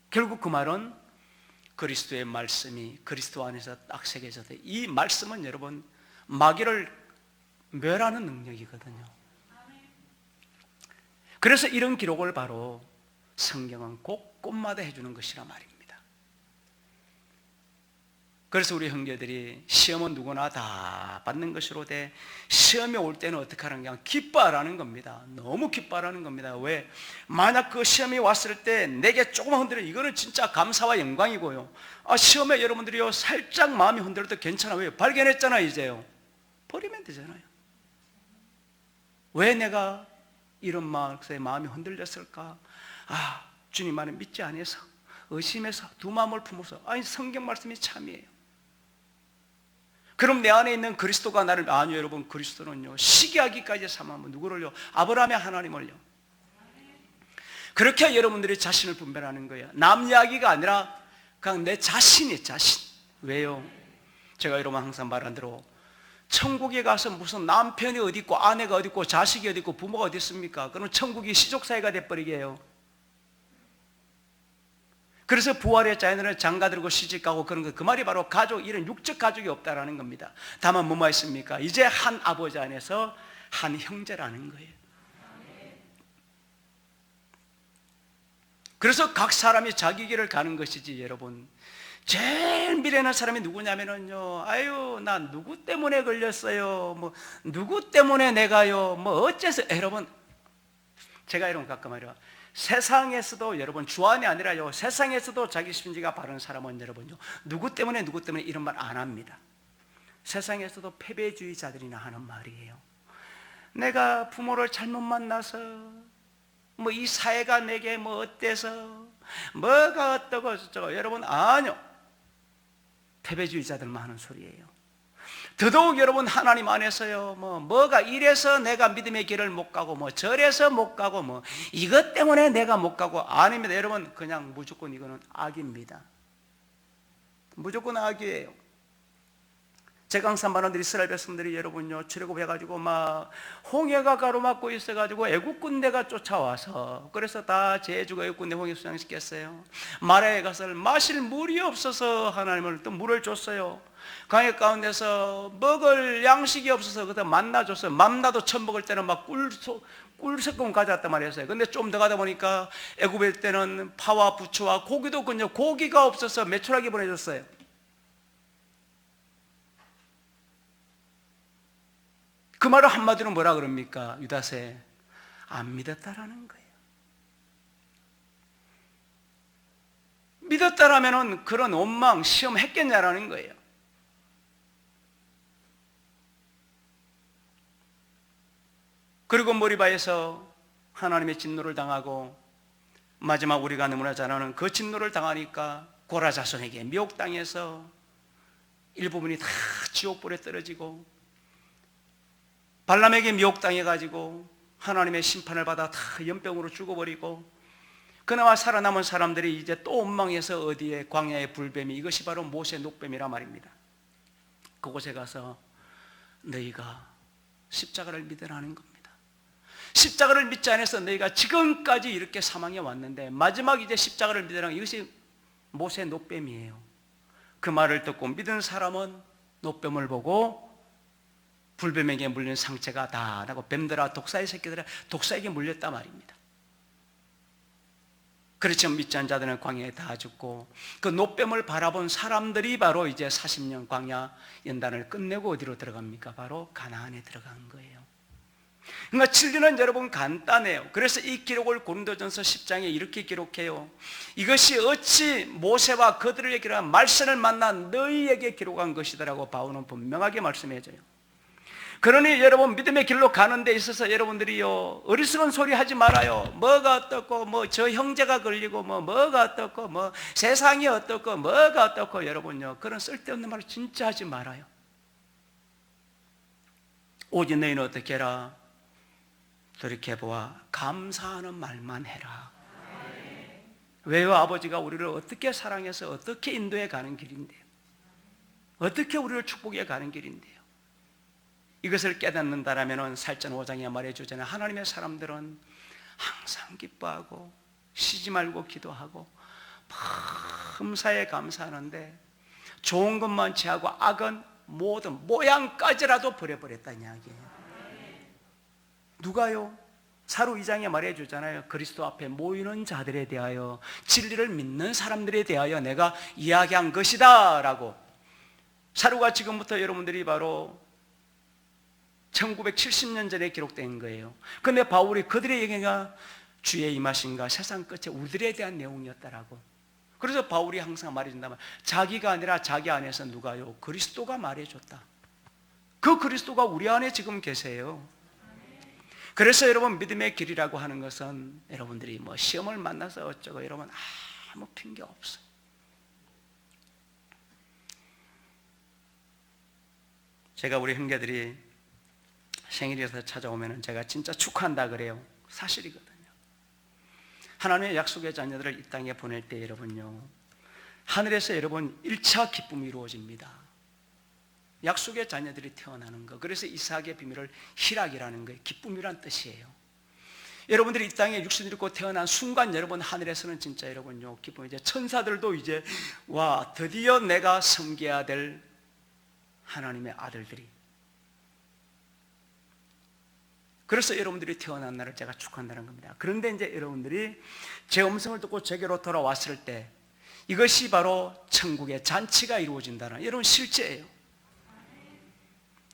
결국 그 말은 그리스도의 말씀이 그리스도 안에서 딱 새겨져서 이 말씀은 여러분 마귀를 멸하는 능력이거든요. 그래서 이런 기록을 바로 성경은 곳곳마다 해주는 것이라 말입니다. 그래서 우리 형제들이 시험은 누구나 다 받는 것으로 돼 시험이 올 때는 어떻게 하는 게 기뻐하라는 겁니다. 너무 기뻐하라는 겁니다. 왜? 만약 그 시험이 왔을 때 내게 조금만 흔들려 이거는 진짜 감사와 영광이고요. 시험에 여러분들이요 살짝 마음이 흔들려도 괜찮아. 왜? 발견했잖아요. 이제요 버리면 되잖아요. 왜 내가 이런 마음이 흔들렸을까? 주님 말을 믿지 않아서 의심해서 두 마음을 품어서 성경 말씀이 참이에요. 그럼 내 안에 있는 그리스도가 나를 아니요 여러분 그리스도는요 시기하기까지 삼으면 누구를요? 아브라함의 하나님을요. 그렇게 여러분들이 자신을 분별하는 거예요. 남 이야기가 아니라 그냥 내 자신이 자신. 왜요? 제가 여러분 항상 말한 대로 천국에 가서 무슨 남편이 어디 있고 아내가 어디 있고 자식이 어디 있고 부모가 어디 있습니까? 그럼 천국이 시족사회가 돼버리게요. 그래서 부활의 자녀는 장가들고 시집가고 그런 거, 그 말이 바로 가족, 이런 육적 가족이 없다라는 겁니다. 다만 뭐가 있습니까? 이제 한 아버지 안에서 한 형제라는 거예요. 그래서 각 사람이 자기 길을 가는 것이지, 여러분. 제일 미련한 사람이 누구냐면요, 아유, 나 누구 때문에 걸렸어요, 뭐 누구 때문에 내가요, 뭐 어째서. 여러분, 제가 여러분 가끔 말해요, 세상에서도 여러분, 주안이 아니라요, 세상에서도 자기 심지가 바른 사람은 여러분요, 누구 때문에 이런 말 안 합니다. 세상에서도 패배주의자들이나 하는 말이에요. 내가 부모를 잘못 만나서, 뭐 이 사회가 내게 뭐 어때서, 뭐가 어떠고 저쩌고. 여러분, 아니요, 패배주의자들만 하는 소리예요. 더더욱 여러분, 하나님 안에서요, 뭐가 이래서 내가 믿음의 길을 못 가고, 뭐 저래서 못 가고, 뭐 이것 때문에 내가 못 가고. 아닙니다. 여러분, 그냥 무조건 이거는 악입니다. 무조건 악이에요. 제가 항상 말하는 이스라엘 백성들이 여러분요, 출애굽해가지고 막 홍해가 가로막고 있어가지고 애국 군대가 쫓아와서, 그래서 다 제주가 애국 군대 홍해 수장시켰어요. 마라에 가서 마실 물이 없어서 하나님을 또 물을 줬어요. 강의 가운데서 먹을 양식이 없어서 그때 만나 줬어요. 만나도 처음 먹을 때는 막 꿀섞음 가져왔단 말이었어요. 근데 좀 더 가다 보니까 애굽일 때는 파와 부추와 고기도 그냥 고기가 없어서 매출하게 보내줬어요. 그 말을 한마디로 뭐라 그럽니까? 유다세, 안 믿었다라는 거예요. 믿었다라면 그런 원망, 시험 했겠냐라는 거예요. 그리고 모리바에서 하나님의 진노를 당하고, 마지막 우리가 너무나 잘 아는 그 진노를 당하니까 고라 자손에게 미혹당해서 일부분이 다 지옥불에 떨어지고, 발람에게 미혹당해가지고 하나님의 심판을 받아 다 연병으로 죽어버리고, 그나마 살아남은 사람들이 이제 또 원망해서 어디에, 광야의 불뱀이, 이것이 바로 모세 녹뱀이라 말입니다. 그곳에 가서 너희가 십자가를 믿으라는 겁니다. 십자가를 믿지 않아서 너희가 지금까지 이렇게 사망해 왔는데, 마지막 이제 십자가를 믿으라는, 이것이 모세 녹뱀이에요. 그 말을 듣고 믿은 사람은 녹뱀을 보고 불뱀에게 물린 상처가 다 나고, 뱀들아, 독사의 새끼들아, 독사에게 물렸단 말입니다. 그렇지만 믿지 않은 자들은 광야에 다 죽고, 그 노뱀을 바라본 사람들이 바로 이제 40년 광야 연단을 끝내고 어디로 들어갑니까? 바로 가나안에 들어간 거예요. 그러니까 진리는 여러분 간단해요. 그래서 이 기록을 고린도전서 10장에 이렇게 기록해요. 이것이 어찌 모세와 그들에게 기록한 말씀을 만난 너희에게 기록한 것이다라고 바울은 분명하게 말씀해줘요. 그러니 여러분, 믿음의 길로 가는 데 있어서 여러분들이요, 어리석은 소리 하지 말아요. 뭐가 어떻고, 뭐 저 형제가 걸리고, 뭐가 어떻고, 뭐 세상이 어떻고, 뭐가 어떻고. 여러분요, 그런 쓸데없는 말 진짜 하지 말아요. 오직 너희는 어떻게 해라? 돌이켜보아 감사하는 말만 해라. 왜요? 아버지가 우리를 어떻게 사랑해서 어떻게 인도해 가는 길인데요, 어떻게 우리를 축복해 가는 길인데요. 이것을 깨닫는다라면 살전 5장에 말해주잖아요. 하나님의 사람들은 항상 기뻐하고 쉬지 말고 기도하고 범사에 감사하는데, 좋은 것만 취하고 악은 모든 모양까지라도 버려버렸다는 이야기예요. 누가요? 사루 2장에 말해주잖아요. 그리스도 앞에 모이는 자들에 대하여, 진리를 믿는 사람들에 대하여 내가 이야기한 것이다 라고. 사루가 지금부터 여러분들이 바로 1970년 전에 기록된 거예요. 그런데 바울이 그들의 얘기가 주의 임하신가 세상 끝에 우리들에 대한 내용이었다라고. 그래서 바울이 항상 말해준다면, 자기가 아니라 자기 안에서 누가요? 그리스도가 말해줬다. 그 그리스도가 우리 안에 지금 계세요. 그래서 여러분, 믿음의 길이라고 하는 것은 여러분들이 뭐 시험을 만나서 어쩌고, 여러분 아무 핑계 없어요. 제가 우리 형제들이 생일에서 찾아오면 제가 진짜 축하한다 그래요. 사실이거든요. 하나님의 약속의 자녀들을 이 땅에 보낼 때 여러분요, 하늘에서 여러분 1차 기쁨이 이루어집니다. 약속의 자녀들이 태어나는 것. 그래서 이삭의 비밀을 희락이라는 거예요. 기쁨이란 뜻이에요. 여러분들이 이 땅에 육신을 입고 태어난 순간 여러분 하늘에서는 진짜 여러분요 기쁨. 이제 천사들도 이제 와 드디어 내가 섬겨야 될 하나님의 아들들이. 그래서 여러분들이 태어난 날을 제가 축하한다는 겁니다. 그런데 이제 여러분들이 제 음성을 듣고 제게로 돌아왔을 때 이것이 바로 천국의 잔치가 이루어진다는 여러분 실제예요.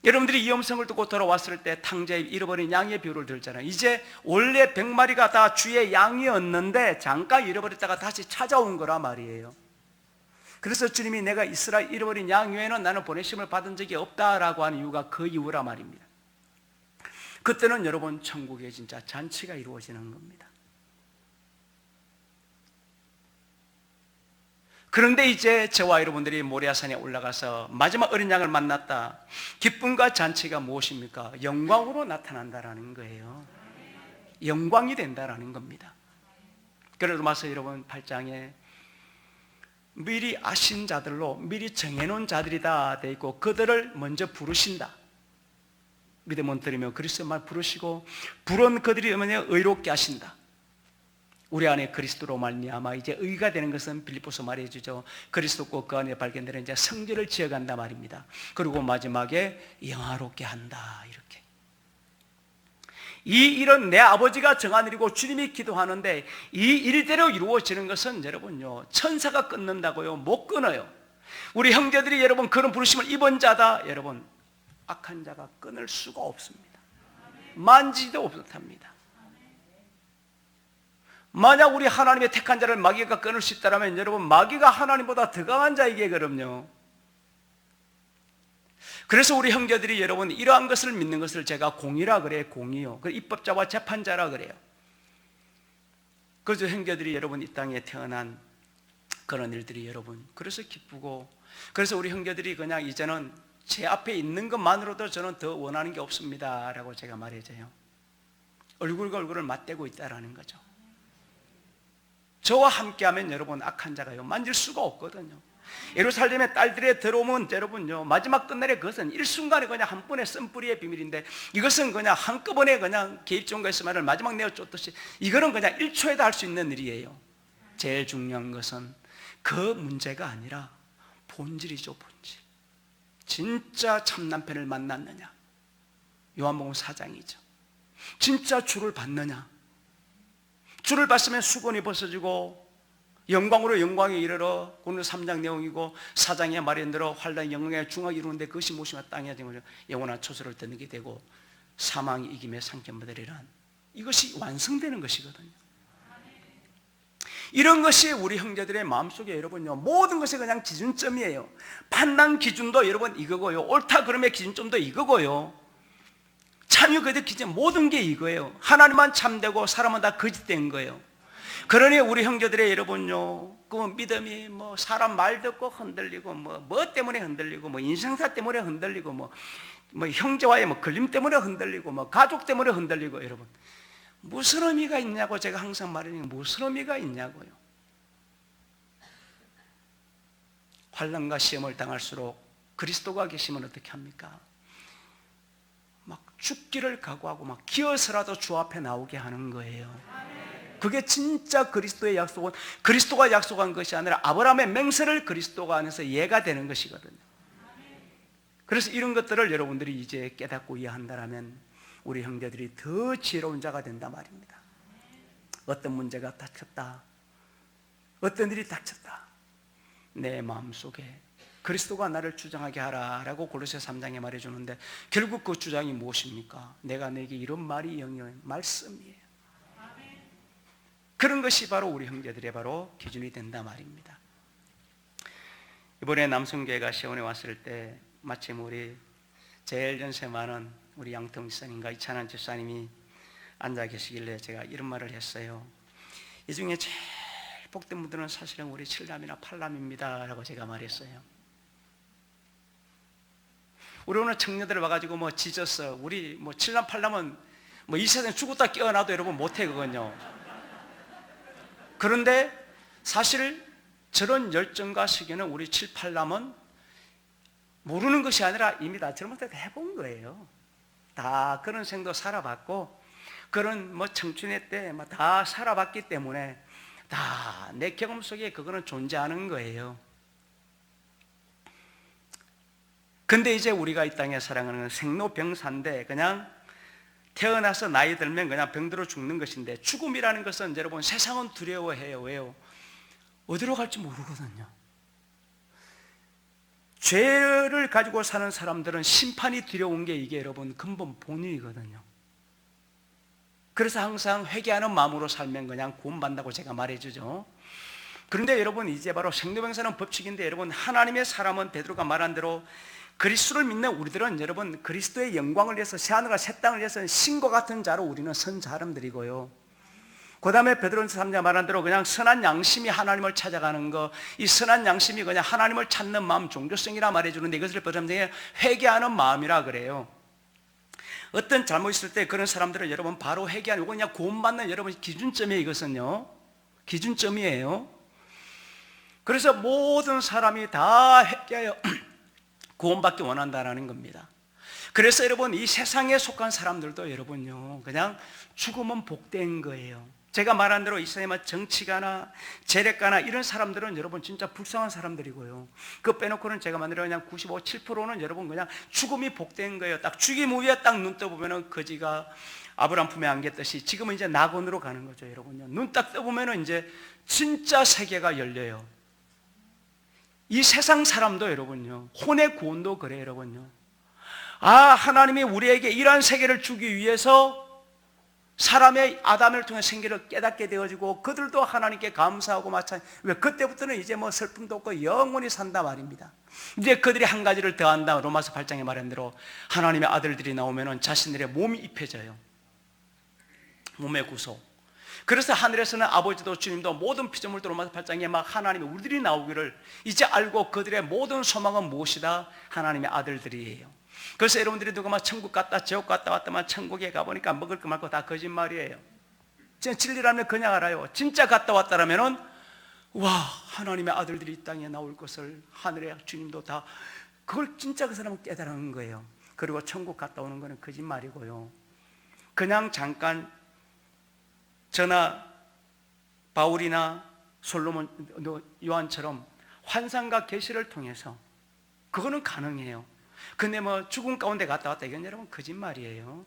여러분들이 이 음성을 듣고 돌아왔을 때 탕자에 잃어버린 양의 비유를 들잖아요. 이제 원래 100마리가 다 주의 양이었는데 잠깐 잃어버렸다가 다시 찾아온 거라 말이에요. 그래서 주님이 내가 이스라엘 잃어버린 양 외에는 나는 보내심을 받은 적이 없다라고 하는 이유가 그 이유라 말입니다. 그때는 여러분 천국에 진짜 잔치가 이루어지는 겁니다. 그런데 이제 저와 여러분들이 모리아산에 올라가서 마지막 어린 양을 만났다. 기쁨과 잔치가 무엇입니까? 영광으로 나타난다라는 거예요. 영광이 된다라는 겁니다. 그래서 로마서 여러분 8장에 미리 아신 자들로 미리 정해놓은 자들이다 돼 있고 그들을 먼저 부르신다. 믿음은 들으며 그리스도의 말 부르시고 부른 그들이 의롭게 하신다. 우리 안에 그리스도로 말미암아 이제 의가 되는 것은 빌립보서 말해주죠. 그리스도고 그 안에 발견되는 이제 성질을 지어간다 말입니다. 그리고 마지막에 영화롭게 한다 이렇게. 이 일은 내 아버지가 정한 일이고 주님이 기도하는데 이 일대로 이루어지는 것은 여러분요 천사가 끊는다고요 못 끊어요. 우리 형제들이 여러분 그런 부르심을 입은 자다. 여러분 악한 자가 끊을 수가 없습니다. 만지도 못합니다. 만약 우리 하나님의 택한 자를 마귀가 끊을 수 있다면 여러분 마귀가 하나님보다 더 강한 자에게 그럼요. 그래서 우리 형제들이 여러분 이러한 것을 믿는 것을 제가 공의라 그래요. 공의요. 그 입법자와 재판자라 그래요. 그래서 형제들이 여러분 이 땅에 태어난 그런 일들이 여러분 그래서 기쁘고 그래서 우리 형제들이 그냥 이제는 제 앞에 있는 것만으로도 저는 더 원하는 게 없습니다 라고 제가 말해줘요. 얼굴과 얼굴을 맞대고 있다라는 거죠. 저와 함께하면 여러분 악한 자가요 만질 수가 없거든요. 예루살렘의 딸들의 들어오면 여러분요 마지막 끝날에 그것은 일순간에 그냥 한 번의 쓴뿌리의 비밀인데 이것은 그냥 한꺼번에 그냥 개입종과 말을 마지막 내어 쫓듯이 이거는 그냥 1초에도 할 수 있는 일이에요. 제일 중요한 것은 그 문제가 아니라 본질이죠. 본질. 진짜 참 남편을 만났느냐? 요한복음 4장이죠. 진짜 주를 받느냐? 주를 받으면 수건이 벗어지고 영광으로 영광에 이르러 오늘 3장 내용이고 4장의 말에 들어 환란 영광의 중하게 이루는데 그것이 무엇이며 땅에 영원한 초소를 듣게 되고 사망이 이김에 상견받으리란 이것이 완성되는 것이거든요. 이런 것이 우리 형제들의 마음속에 여러분요 모든 것이 그냥 기준점이에요. 판단 기준도 여러분 이거고요 옳다 그름의 기준점도 이거고요 참여 그들 기준 모든 게 이거예요. 하나님만 참되고 사람은 다 거짓된 거예요. 그러니 우리 형제들의 여러분요 그 믿음이 뭐 사람 말 듣고 흔들리고 뭐 때문에 흔들리고 뭐 인생사 때문에 흔들리고 뭐 형제와의 뭐 걸림 때문에 흔들리고 뭐 가족 때문에 흔들리고 여러분 무슨 의미가 있냐고 제가 항상 말하는 게 무슨 의미가 있냐고요. 환난과 시험을 당할수록 그리스도가 계시면 어떻게 합니까? 막 죽기를 각오하고 막 기어서라도 주 앞에 나오게 하는 거예요. 그게 진짜 그리스도의 약속은 그리스도가 약속한 것이 아니라 아브라함의 맹세를 그리스도가 안에서 예가 되는 것이거든요. 그래서 이런 것들을 여러분들이 이제 깨닫고 이해한다면 우리 형제들이 더 지혜로운 자가 된단 말입니다. 어떤 문제가 닥쳤다, 어떤 일이 닥쳤다, 내 마음속에 그리스도가 나를 주장하게 하라라고 골로새 3장에 말해주는데 결국 그 주장이 무엇입니까? 내가 내게 이런 말이 영이요 말씀이에요. 그런 것이 바로 우리 형제들의 바로 기준이 된다 말입니다. 이번에 남성교회가 시온에 왔을 때 마침 우리 제일 연세 많은 우리 양통 지사님과 이찬환 지사님이 앉아 계시길래 제가 이런 말을 했어요. 이 중에 제일 복된 분들은 사실은 우리 7남이나 8남입니다 라고 제가 말했어요. 우리 오늘 청년들 와가지고 뭐 지졌어 우리 뭐 7남 8남은 뭐 이 세상에 죽었다 깨어나도 여러분 못해 그건요. 그런데 사실 저런 열정과 시기는 우리 7, 8남은 모르는 것이 아니라 이미 다 젊을 때 해본 거예요. 다 그런 생도 살아봤고 그런 청춘의 때 다 살아봤기 때문에 다 내 경험 속에 그거는 존재하는 거예요. 근데 이제 우리가 이 땅에 살아가는 건 생로병사인데 그냥 태어나서 나이 들면 그냥 병들어 죽는 것인데 죽음이라는 것은 여러분 세상은 두려워해요. 왜요? 어디로 갈지 모르거든요. 죄를 가지고 사는 사람들은 심판이 두려운 게 이게 여러분 근본 본인이거든요. 그래서 항상 회개하는 마음으로 살면 그냥 구원받는다고 제가 말해주죠. 그런데 여러분 이제 바로 생로병사는 법칙인데 여러분 하나님의 사람은 베드로가 말한 대로 그리스도를 믿는 우리들은 여러분 그리스도의 영광을 위해서 새하늘과 새 땅을 위해서 신과 같은 자로 우리는 선 사람들이고요. 그 다음에 베드로전서 3장 말한 대로 그냥 선한 양심이 하나님을 찾아가는 거, 이 선한 양심이 그냥 하나님을 찾는 마음, 종교성이라 말해주는데 이것을 베드로전서에 회개하는 마음이라 그래요. 어떤 잘못 있을 때 그런 사람들은 여러분 바로 회개하는, 이건 그냥 구원받는 여러분 기준점이에요. 이것은요 기준점이에요. 그래서 모든 사람이 다 회개하여 구원받기 원한다라는 겁니다. 그래서 여러분 이 세상에 속한 사람들도 여러분요 그냥 죽으면 복된 거예요. 제가 말한 대로 이 세상에 정치가나 재력가나 이런 사람들은 여러분 진짜 불쌍한 사람들이고요. 그거 빼놓고는 제가 말한 대로 그냥 95, 7%는 여러분 그냥 죽음이 복된 거예요. 딱 죽임 후에 딱 눈 떠보면은 거지가 아브람 품에 안겼듯이 지금은 이제 낙원으로 가는 거죠. 여러분요 눈 딱 떠보면은 이제 진짜 세계가 열려요. 이 세상 사람도 여러분요 혼의 구원도 그래요. 여러분요 하나님이 우리에게 이러한 세계를 주기 위해서 사람의 아담을 통해 생기를 깨닫게 되어지고 그들도 하나님께 감사하고 마찬가지. 왜? 그때부터는 이제 슬픔도 없고 영원히 산다 말입니다. 이제 그들이 한 가지를 더한다. 로마서 8장에 말한 대로 하나님의 아들들이 나오면은 자신들의 몸이 입혀져요. 몸의 구속. 그래서 하늘에서는 아버지도 주님도 모든 피조물도 로마서 8장에 하나님이 우리들이 나오기를 이제 알고 그들의 모든 소망은 무엇이다? 하나님의 아들들이에요. 그래서 여러분들이 누가 천국 갔다 지옥 갔다 왔다만 천국에 가보니까 먹을 거 말고 다 거짓말이에요. 진리라면 그냥 알아요. 진짜 갔다 왔다라면은 와 하나님의 아들들이 이 땅에 나올 것을 하늘의 주님도 다 그걸 진짜 그 사람은 깨달은 거예요. 그리고 천국 갔다 오는 거는 거짓말이고요. 그냥 잠깐 저나 바울이나 솔로몬, 요한처럼 환상과 계시를 통해서 그거는 가능해요. 근데 죽음 가운데 갔다 왔다 이건 여러분 거짓말이에요.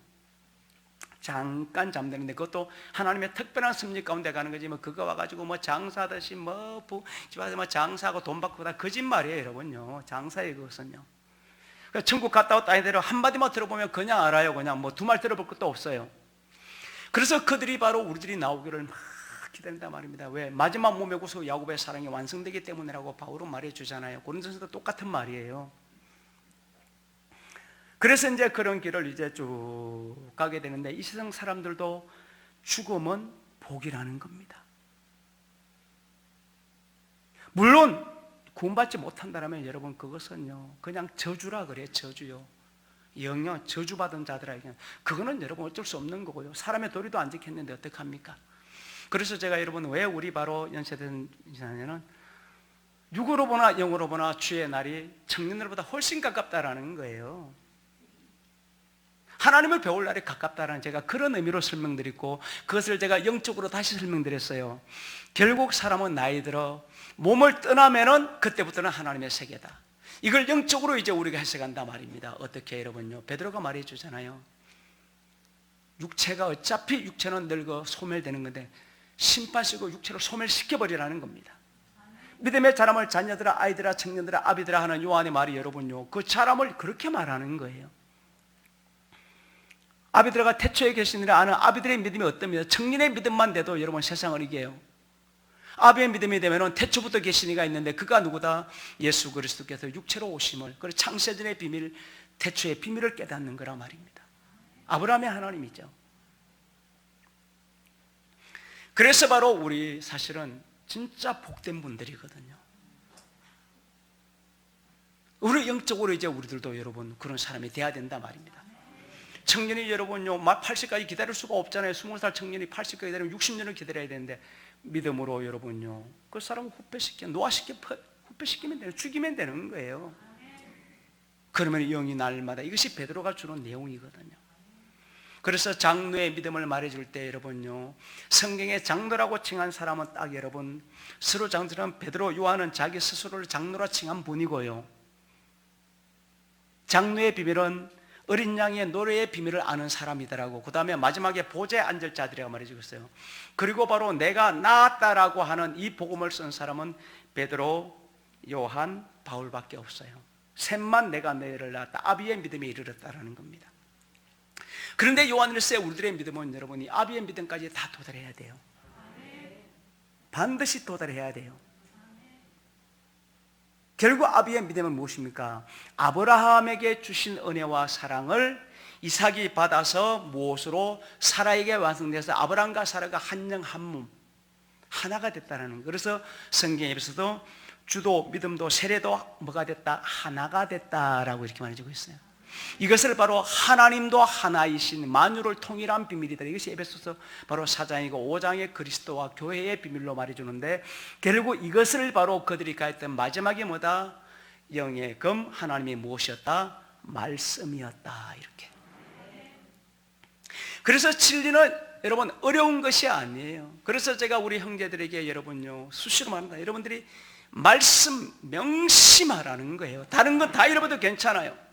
잠깐 잠드는데 그것도 하나님의 특별한 섭리 가운데 가는 거지 그거 와가지고 장사하듯이 집안에서 장사하고 돈 받고 다 거짓말이에요. 여러분요 장사예요. 그것은요 천국 갔다 왔다 이대로 한마디만 들어보면 그냥 알아요. 그냥 두 말 들어볼 것도 없어요. 그래서 그들이 바로 우리들이 나오기를 막 기다린다 말입니다. 왜? 마지막 몸의 구속 야곱의 사랑이 완성되기 때문이라고 바울은 말해주잖아요. 고린도전서도 똑같은 말이에요. 그래서 이제 그런 길을 이제 쭉 가게 되는데 이 세상 사람들도 죽음은 복이라는 겁니다. 물론 구원받지 못한다면 여러분 그것은요 그냥 저주라 그래요. 저주요. 영영 저주받은 자들에게 그거는 여러분 어쩔 수 없는 거고요. 사람의 도리도 안 지켰는데 어떡합니까? 그래서 제가 여러분 왜 우리 바로 연세대는 육으로 보나 영으로 보나 주의 날이 청년들보다 훨씬 가깝다라는 거예요. 하나님을 배울 날이 가깝다라는 제가 그런 의미로 설명드리고 그것을 제가 영적으로 다시 설명드렸어요. 결국 사람은 나이 들어 몸을 떠나면은 그때부터는 하나님의 세계다. 이걸 영적으로 이제 우리가 해석한다 말입니다. 어떻게 여러분요? 베드로가 말해 주잖아요. 육체가 어차피 육체는 늙어 소멸되는 건데 심판시고 육체를 소멸시켜버리라는 겁니다. 믿음의 자람을 자녀들아 아이들아 청년들아 아비들아 하는 요한의 말이 여러분요 그 자람을 그렇게 말하는 거예요. 아비들아가 태초에 계시느라 아는 아비들의 믿음이 어떻습니까? 청년의 믿음만 돼도 여러분 세상을 이겨요. 아비의 믿음이 되면 태초부터 계신 이가 있는데 그가 누구다? 예수 그리스도께서 육체로 오심을, 그리고 창세전의 비밀, 태초의 비밀을 깨닫는 거란 말입니다. 아브라함의 하나님이죠. 그래서 바로 우리 사실은 진짜 복된 분들이거든요. 우리 영적으로 이제 우리들도 여러분 그런 사람이 돼야 된다 말입니다. 청년이 여러분요 80까지 기다릴 수가 없잖아요. 20살 청년이 80까지 기다리면 60년을 기다려야 되는데 믿음으로 여러분요, 그 사람을 후패시키면 되는, 죽이면 되는 거예요. 그러면 영이 날마다, 이것이 베드로가 주는 내용이거든요. 그래서 장로의 믿음을 말해줄 때 여러분요, 성경에 장로라고 칭한 사람은 딱 여러분, 서로 장로는 베드로, 요한은 자기 스스로를 장로라 칭한 분이고요, 장로의 비밀은 어린 양의 노래의 비밀을 아는 사람이더라고. 그 다음에 마지막에 보좌에 앉을 자들이라고 말해주고 있어요. 그리고 바로 내가 나았다라고 하는 이 복음을 쓴 사람은 베드로, 요한, 바울밖에 없어요. 셋만 내가 너희를 낳았다, 아비의 믿음에 이르렀다라는 겁니다. 그런데 요한일서에 우리들의 믿음은 여러분이 아비의 믿음까지 다 도달해야 돼요. 반드시 도달해야 돼요. 결국 아비의 믿음은 무엇입니까? 아브라함에게 주신 은혜와 사랑을 이삭이 받아서 무엇으로? 사라에게 완성돼서 아브라함과 사라가 한영 한몸 하나가 됐다는 거예요. 그래서 성경에서도 주도 믿음도 세례도 뭐가 됐다? 하나가 됐다라고 이렇게 말해주고 있어요. 이것을 바로 하나님도 하나이신 만유를 통일한 비밀이다. 이것이 에베소서 바로 4장이고 5장의 그리스도와 교회의 비밀로 말해주는데, 결국 이것을 바로 그들이 가했던 마지막이 뭐다? 영의 검, 하나님이 무엇이었다? 말씀이었다. 이렇게. 그래서 진리는 여러분 어려운 것이 아니에요. 그래서 제가 우리 형제들에게 여러분요, 수시로 말합니다. 여러분들이 말씀 명심하라는 거예요. 다른 건 다 잃어버려도 괜찮아요.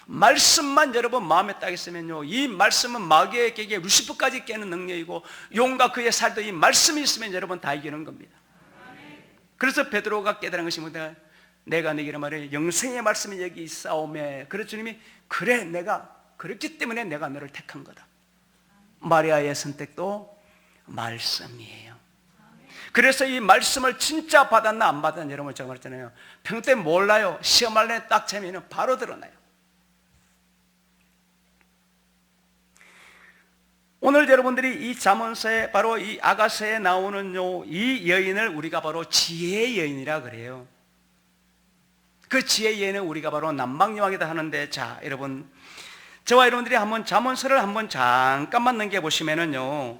말씀만 여러분 마음에 딱 있으면요, 이 말씀은 마귀의 계기에 루시퍼까지 깨는 능력이고, 용과 그의 살도 이 말씀이 있으면 여러분 다 이기는 겁니다. 그래서 베드로가 깨달은 것이 뭐냐? 내가 너희에게 말해 영생의 말씀이 여기 있사오매. 그래서 주님이 그래, 내가 그렇기 때문에 내가 너를 택한 거다. 마리아의 선택도 말씀이에요. 그래서 이 말씀을 진짜 받았나 안 받았나 여러분 제가 말했잖아요. 평때 몰라요. 시험할 때 딱 재미는 바로 드러나요. 오늘 여러분들이 이 잠언서에 바로 이 아가서에 나오는 이 여인을 우리가 바로 지혜의 여인이라 그래요. 그 지혜의 여인은 우리가 바로 남방여왕이다 하는데, 자 여러분, 저와 여러분들이 한번 잠언서를 한번 잠깐만 넘겨보시면은요,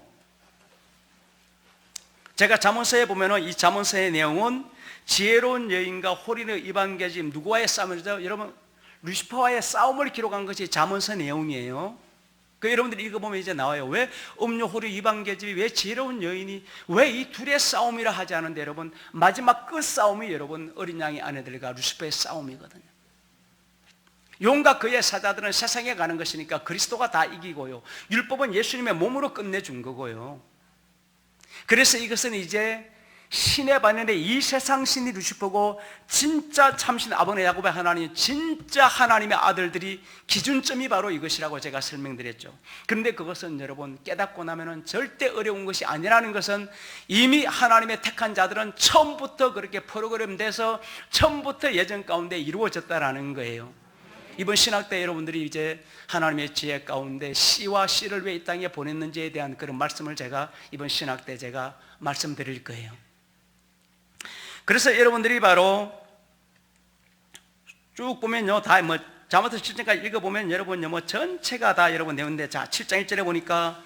제가 잠언서에 보면은 이 잠언서의 내용은 지혜로운 여인과 호리의 이방계집 누구와의 싸움이죠? 여러분, 루시퍼와의 싸움을 기록한 것이 잠언서 내용이에요. 그 여러분들이 읽어보면 이제 나와요. 왜 음료 호리 이방계집이, 왜 지혜로운 여인이, 왜 이 둘의 싸움이라 하지 않은데 여러분, 마지막 끝 싸움이 여러분 어린 양의 아내들과 루시퍼의 싸움이거든요. 용과 그의 사자들은 세상에 가는 것이니까 그리스도가 다 이기고요, 율법은 예수님의 몸으로 끝내준 거고요. 그래서 이것은 이제 신의 반열에 이 세상 신이 루시퍼고, 진짜 참신 아버지 야곱의 하나님, 진짜 하나님의 아들들이 기준점이 바로 이것이라고 제가 설명드렸죠. 그런데 그것은 여러분 깨닫고 나면은 절대 어려운 것이 아니라는 것은, 이미 하나님의 택한 자들은 처음부터 그렇게 프로그램 돼서 처음부터 예정 가운데 이루어졌다라는 거예요. 이번 신학 때 여러분들이 이제 하나님의 지혜 가운데 씨와 씨를 왜 이 땅에 보냈는지에 대한 그런 말씀을 제가 이번 신학 때 제가 말씀드릴 거예요. 그래서 여러분들이 바로 쭉 보면요, 다 뭐 잠언서 7장까지 읽어보면 여러분요, 뭐 전체가 다 여러분 내용인데, 자 7장 1절에 보니까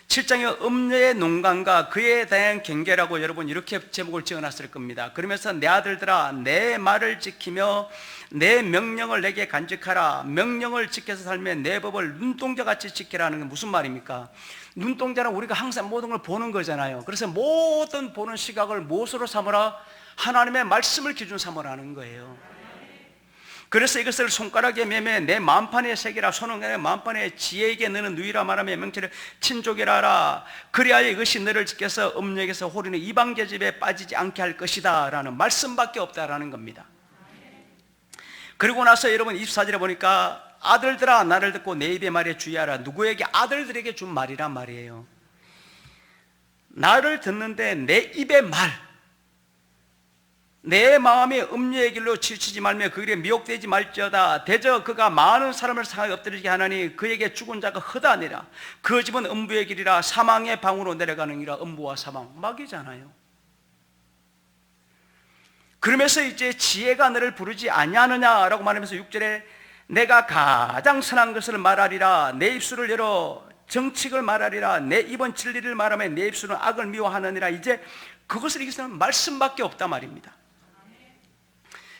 7장에 음녀의 농간과 그에 대한 경계라고 여러분 이렇게 제목을 지어놨을 겁니다. 그러면서 내 아들들아, 내 말을 지키며 내 명령을 내게 간직하라. 명령을 지켜서 살면 내 법을 눈동자같이 지키라는 건 무슨 말입니까? 눈동자는 우리가 항상 모든 걸 보는 거잖아요. 그래서 모든 보는 시각을 무엇으로 삼으라? 하나님의 말씀을 기준 삼으라는 거예요. 그래서 이것을 손가락에 매매 내 마음판에 새기라. 손은 내 마음판에 지혜에게 너는 누이라 말하며 명체를 친족이라 하라. 그리하여 이것이 너를 지켜서 음력에서 호리는 이방계집에 빠지지 않게 할 것이다 라는 말씀밖에 없다라는 겁니다. 그리고 나서 여러분 24절에 보니까 아들들아 나를 듣고 내 입의 말에 주의하라. 누구에게? 아들들에게 준 말이란 말이에요. 나를 듣는데 내 입의 말, 내 마음이 음녀의 길로 치우치지 말며 그 길에 미혹되지 말지어다. 대저 그가 많은 사람을 상하게 엎드리게 하나니 그에게 죽은 자가 허다니라. 그 집은 음부의 길이라 사망의 방으로 내려가느니라. 음부와 사망, 막이잖아요. 그러면서 이제 지혜가 너를 부르지 아니하느냐라고 말하면서 6절에 내가 가장 선한 것을 말하리라. 내 입술을 열어 정직을 말하리라. 내 입은 진리를 말하며 내 입술은 악을 미워하느니라. 이제 그것을 이기는 사람은 말씀밖에 없단 말입니다.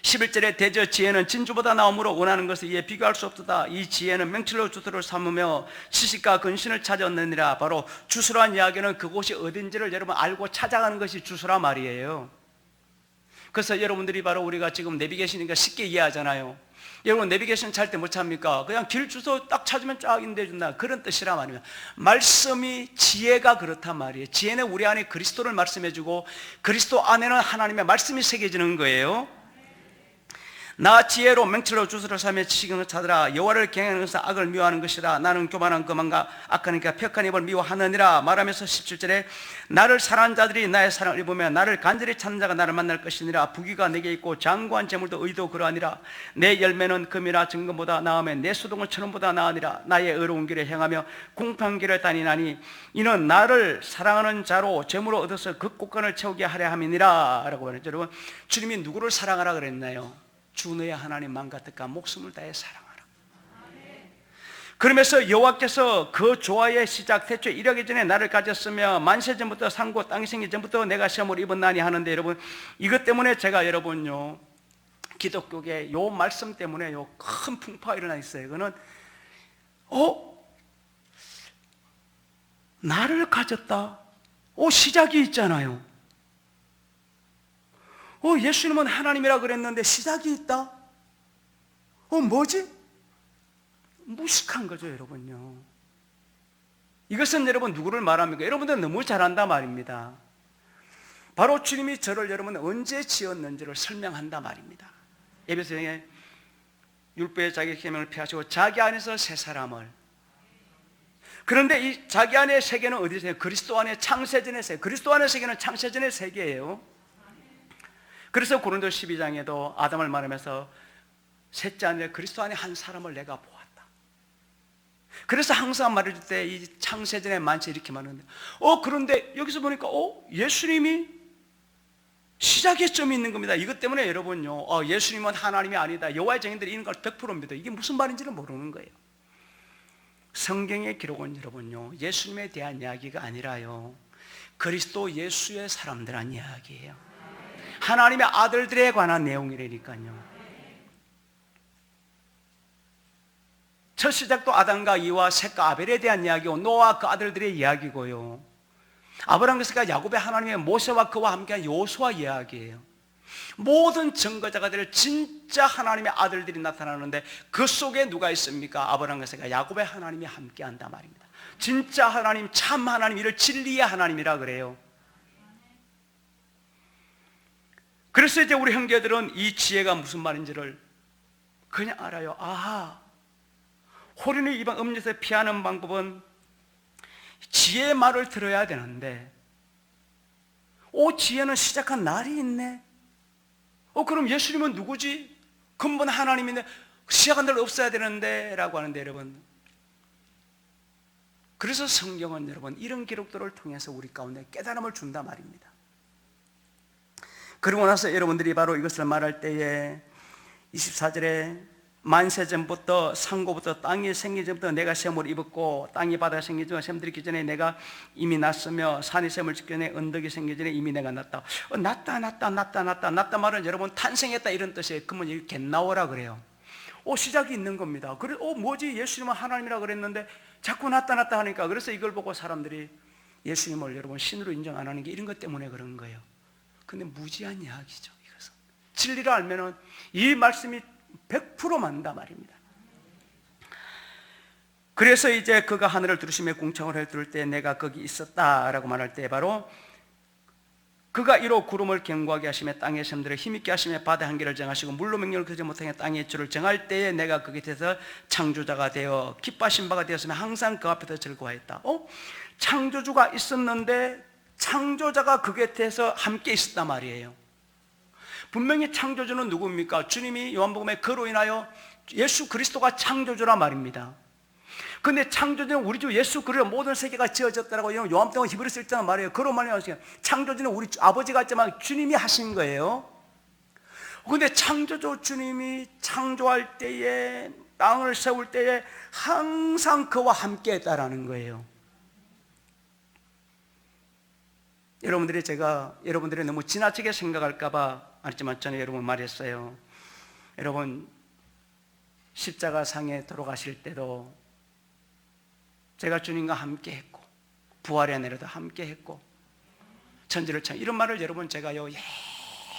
11절에 대저 지혜는 진주보다 나옴으로 원하는 것을 이에 비교할 수 없도다. 이 지혜는 명철로 주소를 삼으며 지식과 근신을 찾았느니라. 바로 주소란 이야기는 그곳이 어딘지를 여러분 알고 찾아가는 것이 주소란 말이에요. 그래서 여러분들이 바로 우리가 지금 내비게이션이니까 쉽게 이해하잖아요. 여러분 내비게이션 잘 때 못 찾습니까? 그냥 길 주소 딱 찾으면 쫙 인도해준다, 그런 뜻이란 말이에요. 말씀이 지혜가 그렇단 말이에요. 지혜는 우리 안에 그리스도를 말씀해주고 그리스도 안에는 하나님의 말씀이 새겨지는 거예요. 나 지혜로 명철로 주소를 삼며 지식을 찾으라. 여호와를 경외하는 것은 악을 미워하는 것이라. 나는 교만한 거만과 악하니까 펴한 입을 미워하느니라. 말하면서 17절에 나를 사랑하는 자들이 나의 사랑을 입으며 나를 간절히 찾는 자가 나를 만날 것이니라. 부귀가 내게 있고 장구한 재물도 의도 그러하니라. 내 열매는 금이나 증거보다 나으며 내 수동은 천원보다 나으니라. 나의 의로운 길에 행하며 공평한 길을 다니나니 이는 나를 사랑하는 자로 재물을 얻어서 그 곳간을 채우게 하려 함이니라. 라고 말했죠. 여러분, 주님이 누구를 사랑하라 그랬나요? 주 너의 하나님 마음과 뜻과 목숨을 다해 사랑하라. 그러면서 여호와께서 그 조화의 시작 태초에 일하기 전에 나를 가졌으며 만세 전부터 산고 땅이 생기기 전부터 내가 시험을 입었나니 하는데, 여러분 이것 때문에 제가 여러분요 기독교계 요 말씀 때문에 요 큰 풍파가 일어나 있어요. 이거는 나를 가졌다. 시작이 있잖아요. 예수님은 하나님이라 그랬는데 시작이 있다? 뭐지? 무식한 거죠, 여러분요. 이것은 여러분 누구를 말합니까? 여러분들 너무 잘한단 말입니다. 바로 주님이 저를 여러분 언제 지었는지를 설명한단 말입니다. 에베소서에 율법의 자기 계명을 피하시고 자기 안에서 새 사람을. 그런데 이 자기 안의 세계는 어디세요? 그리스도 안의 창세전의 세계. 그리스도 안의 세계는 창세전의 세계예요. 그래서 고린도 12장에도 아담을 말하면서 셋째 안에 그리스도 안에 한 사람을 내가 보았다. 그래서 항상 말해줄 때 이 창세전의 만세 이렇게 말하는데 그런데 여기서 보니까 예수님이 시작의 점이 있는 겁니다. 이것 때문에 여러분요 예수님은 하나님이 아니다, 여호와의 증인들이 있는 걸 100% 믿어. 이게 무슨 말인지를 모르는 거예요. 성경의 기록은 여러분요 예수님에 대한 이야기가 아니라요 그리스도 예수의 사람들한 이야기예요. 하나님의 아들들에 관한 내용이라니까요. 첫 시작도 아담과 이와 셋과 아벨에 대한 이야기고 노아와 그 아들들의 이야기고요. 아브라함과 야곱의 하나님의 모세와 그와 함께한 여호수아 이야기예요. 모든 증거자가 될 진짜 하나님의 아들들이 나타나는데 그 속에 누가 있습니까? 아브라함과 야곱의 하나님이 함께한단 말입니다. 진짜 하나님, 참 하나님, 이를 진리의 하나님이라 그래요. 그래서 이제 우리 형제들은 이 지혜가 무슨 말인지를 그냥 알아요. 호련히 이방 음료에서 피하는 방법은 지혜의 말을 들어야 되는데 지혜는 시작한 날이 있네. 그럼 예수님은 누구지? 근본 하나님인데 시작한 날 없어야 되는데 라고 하는데, 여러분 그래서 성경은 여러분 이런 기록들을 통해서 우리 가운데 깨달음을 준단 말입니다. 그러고 나서 여러분들이 바로 이것을 말할 때에 24절에 만세 전부터 상고부터 땅이 생기기 전부터 내가 셈을 입었고 땅이 바다가 생기기 전에 셈 들이기 전에 내가 이미 났으며 산이 셈을 짓기 전에 언덕이 생기기 전에 이미 내가 났다. 났다 말은 여러분 탄생했다 이런 뜻이에요. 그러면 여기 겟나오라 그래요. 시작이 있는 겁니다. 그래 뭐지? 예수님은 하나님이라 그랬는데 자꾸 났다 하니까, 그래서 이걸 보고 사람들이 예수님을 여러분 신으로 인정 안 하는 게 이런 것 때문에 그런 거예요. 근데 무지한 이야기죠. 이것은 진리를 알면은 이 말씀이 100% 맞는다 말입니다. 그래서 이제 그가 하늘을 두르시며 궁창을 해들을 때 내가 거기 있었다라고 말할 때, 바로 그가 이로 구름을 견고하게 하시며 땅의 샘들을 힘있게 하시며 바다의 한계를 정하시고 물로 명령을 그지 못하게 땅의 줄을 정할 때에 내가 그 곁에서 창조자가 되어 기뻐하신 바가 되었으며 항상 그 앞에서 즐거워했다. 창조주가 있었는데 창조자가 그 곁에서 함께 있었단 말이에요. 분명히 창조주는 누굽니까? 주님이 요한복음에 그로 인하여 예수 그리스도가 창조주란 말입니다. 근데 창조주는 우리 주 예수 그리스도 모든 세계가 지어졌다라고 요한복음 히브리서 1장 말해요. 그로 말하여 창조주는 우리 아버지가 있지만 주님이 하신 거예요. 근데 창조주 주님이 창조할 때에 땅을 세울 때에 항상 그와 함께 했다라는 거예요. 제가 여러분들이 너무 지나치게 생각할까봐 알지만 저는 여러분 말했어요. 여러분, 십자가 상에 돌아가실 때도 제가 주님과 함께 했고, 부활의 날에도 함께 했고, 천지를 청 이런 말을 여러분 제가요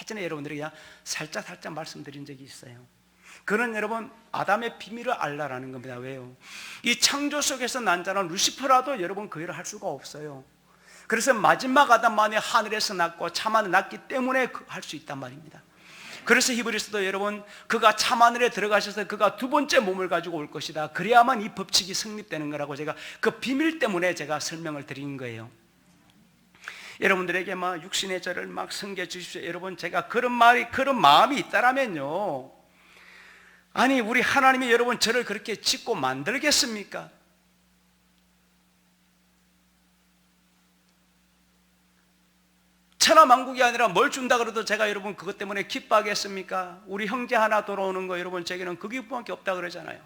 예전에 여러분들에게 살짝 말씀드린 적이 있어요. 그는 여러분 아담의 비밀을 알라라는 겁니다. 왜요? 이 창조 속에서 난 자는 루시퍼라도 여러분 그 일을 할 수가 없어요. 그래서 마지막 아담만이 하늘에서 났고 참하늘 났기 때문에 할 수 있단 말입니다. 그래서 히브리서도 여러분 그가 참하늘에 들어가셔서 그가 두 번째 몸을 가지고 올 것이다, 그래야만 이 법칙이 성립되는 거라고 제가 그 비밀 때문에 제가 설명을 드린 거예요. 여러분들에게 막 육신의 죄를 막 섬겨 주십시오. 여러분, 제가 그런 마음이 있다라면요, 아니 우리 하나님이 여러분 저를 그렇게 짓고 만들겠습니까? 천하만국이 아니라 뭘 준다 그래도 제가 여러분 그것 때문에 기뻐하겠습니까? 우리 형제 하나 돌아오는 거 여러분 제게는 그 기쁨밖에 없다 그러잖아요.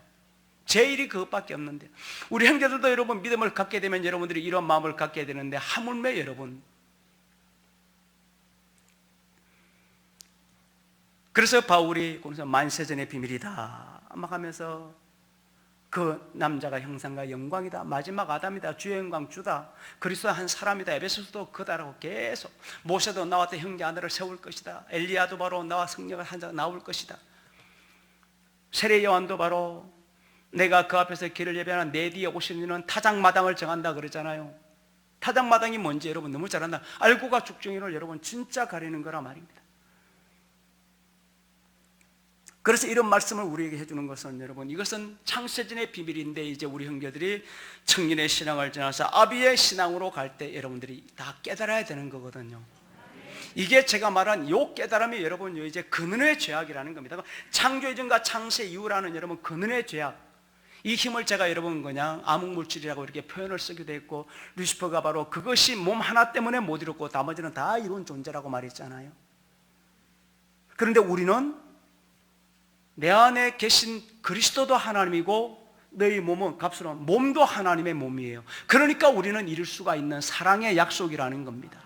제 일이 그것밖에 없는데, 우리 형제들도 여러분 믿음을 갖게 되면 여러분들이 이런 마음을 갖게 되는데, 하물며 여러분, 그래서 바울이 그래서 만세전의 비밀이다 막 하면서 그 남자가 형상과 영광이다, 마지막 아담이다, 주의 영광 주다, 그리스도 한 사람이다, 에베소서도 그다라고 계속, 모세도 나와 때 형제 하나를 세울 것이다, 엘리야도 바로 나와 성령을 한 자 나올 것이다, 세례 요한도 바로 내가 그 앞에서 길을 예배하는 내 뒤에 오시는 이는 타작마당을 정한다 그러잖아요. 타작마당이 뭔지 여러분 너무 잘 안다. 알고가 죽정이를 여러분 진짜 가리는 거라 말입니다. 그래서 이런 말씀을 우리에게 해주는 것은 여러분, 이것은 창세전의 비밀인데, 이제 우리 형제들이 청년의 신앙을 지나서 아비의 신앙으로 갈 때 여러분들이 다 깨달아야 되는 거거든요. 이게 제가 말한 요 깨달음이 여러분 이제 근원의 죄악이라는 겁니다. 창조 이전과 창세 이후라는 여러분 근원의 죄악, 이 힘을 제가 여러분 그냥 암흑물질이라고 이렇게 표현을 쓰기도 했고, 루시퍼가 바로 그것이 몸 하나 때문에 못 이뤘고 나머지는 다 이룬 존재라고 말했잖아요. 그런데 우리는 내 안에 계신 그리스도도 하나님이고 너희 몸은 값으로 몸도 하나님의 몸이에요. 그러니까 우리는 이룰 수가 있는 사랑의 약속이라는 겁니다.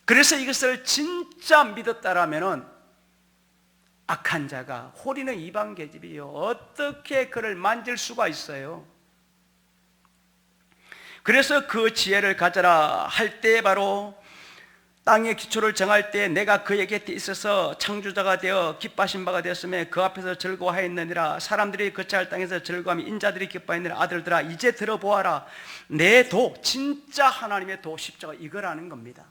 그래서 이것을 진짜 믿었다라면은 악한 자가, 호리는 이방 계집이요, 어떻게 그를 만질 수가 있어요? 그래서 그 지혜를 가져라 할 때 바로 땅의 기초를 정할 때 내가 그의 곁에 있어서 창조자가 되어 기뻐하신 바가 되었으며 그 앞에서 즐거워하였느니라. 사람들이 거처할 땅에서 즐거워하며 인자들이 기뻐하였느니라. 아들들아 이제 들어보아라. 내 도, 진짜 하나님의 도, 십자가, 이거라는 겁니다.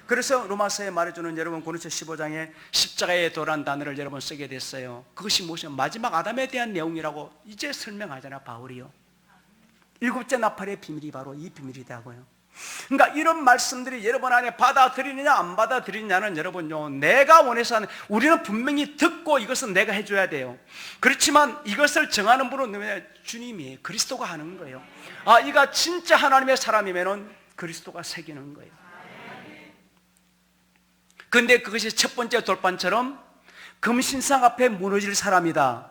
그래서 로마서에 말해주는 여러분 고린도서 15장에 십자가의 도란 단어를 여러분 쓰게 됐어요. 그것이 무엇이냐, 마지막 아담에 대한 내용이라고 이제 설명하잖아 바울이요. 일곱째 나팔의 비밀이 바로 이 비밀이다고요. 그러니까 이런 말씀들이 여러분 안에 받아들이느냐 안 받아들이느냐는 여러분요, 내가 원해서 하는, 우리는 분명히 듣고 이것은 내가 해줘야 돼요. 그렇지만 이것을 정하는 분은 누구냐? 주님이에요. 그리스도가 하는 거예요. 아, 이가 진짜 하나님의 사람이면은 그리스도가 새기는 거예요. 근데 그것이 첫 번째 돌판처럼 금신상 앞에 무너질 사람이다,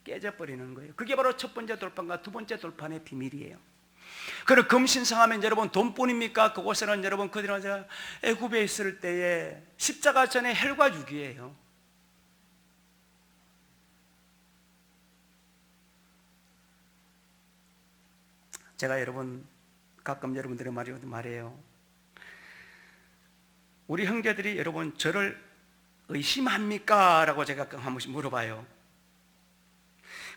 깨져버리는 거예요. 그게 바로 첫 번째 돌판과 두 번째 돌판의 비밀이에요. 그리고 금신상하면 여러분 돈뿐입니까? 그곳에는 여러분 그들은 애굽에 있을 때에 십자가 전에 헬과 육이에요. 제가 여러분 가끔 여러분들의 말이에요. 우리 형제들이 여러분 저를 의심합니까? 라고 제가 가끔 한 번씩 물어봐요.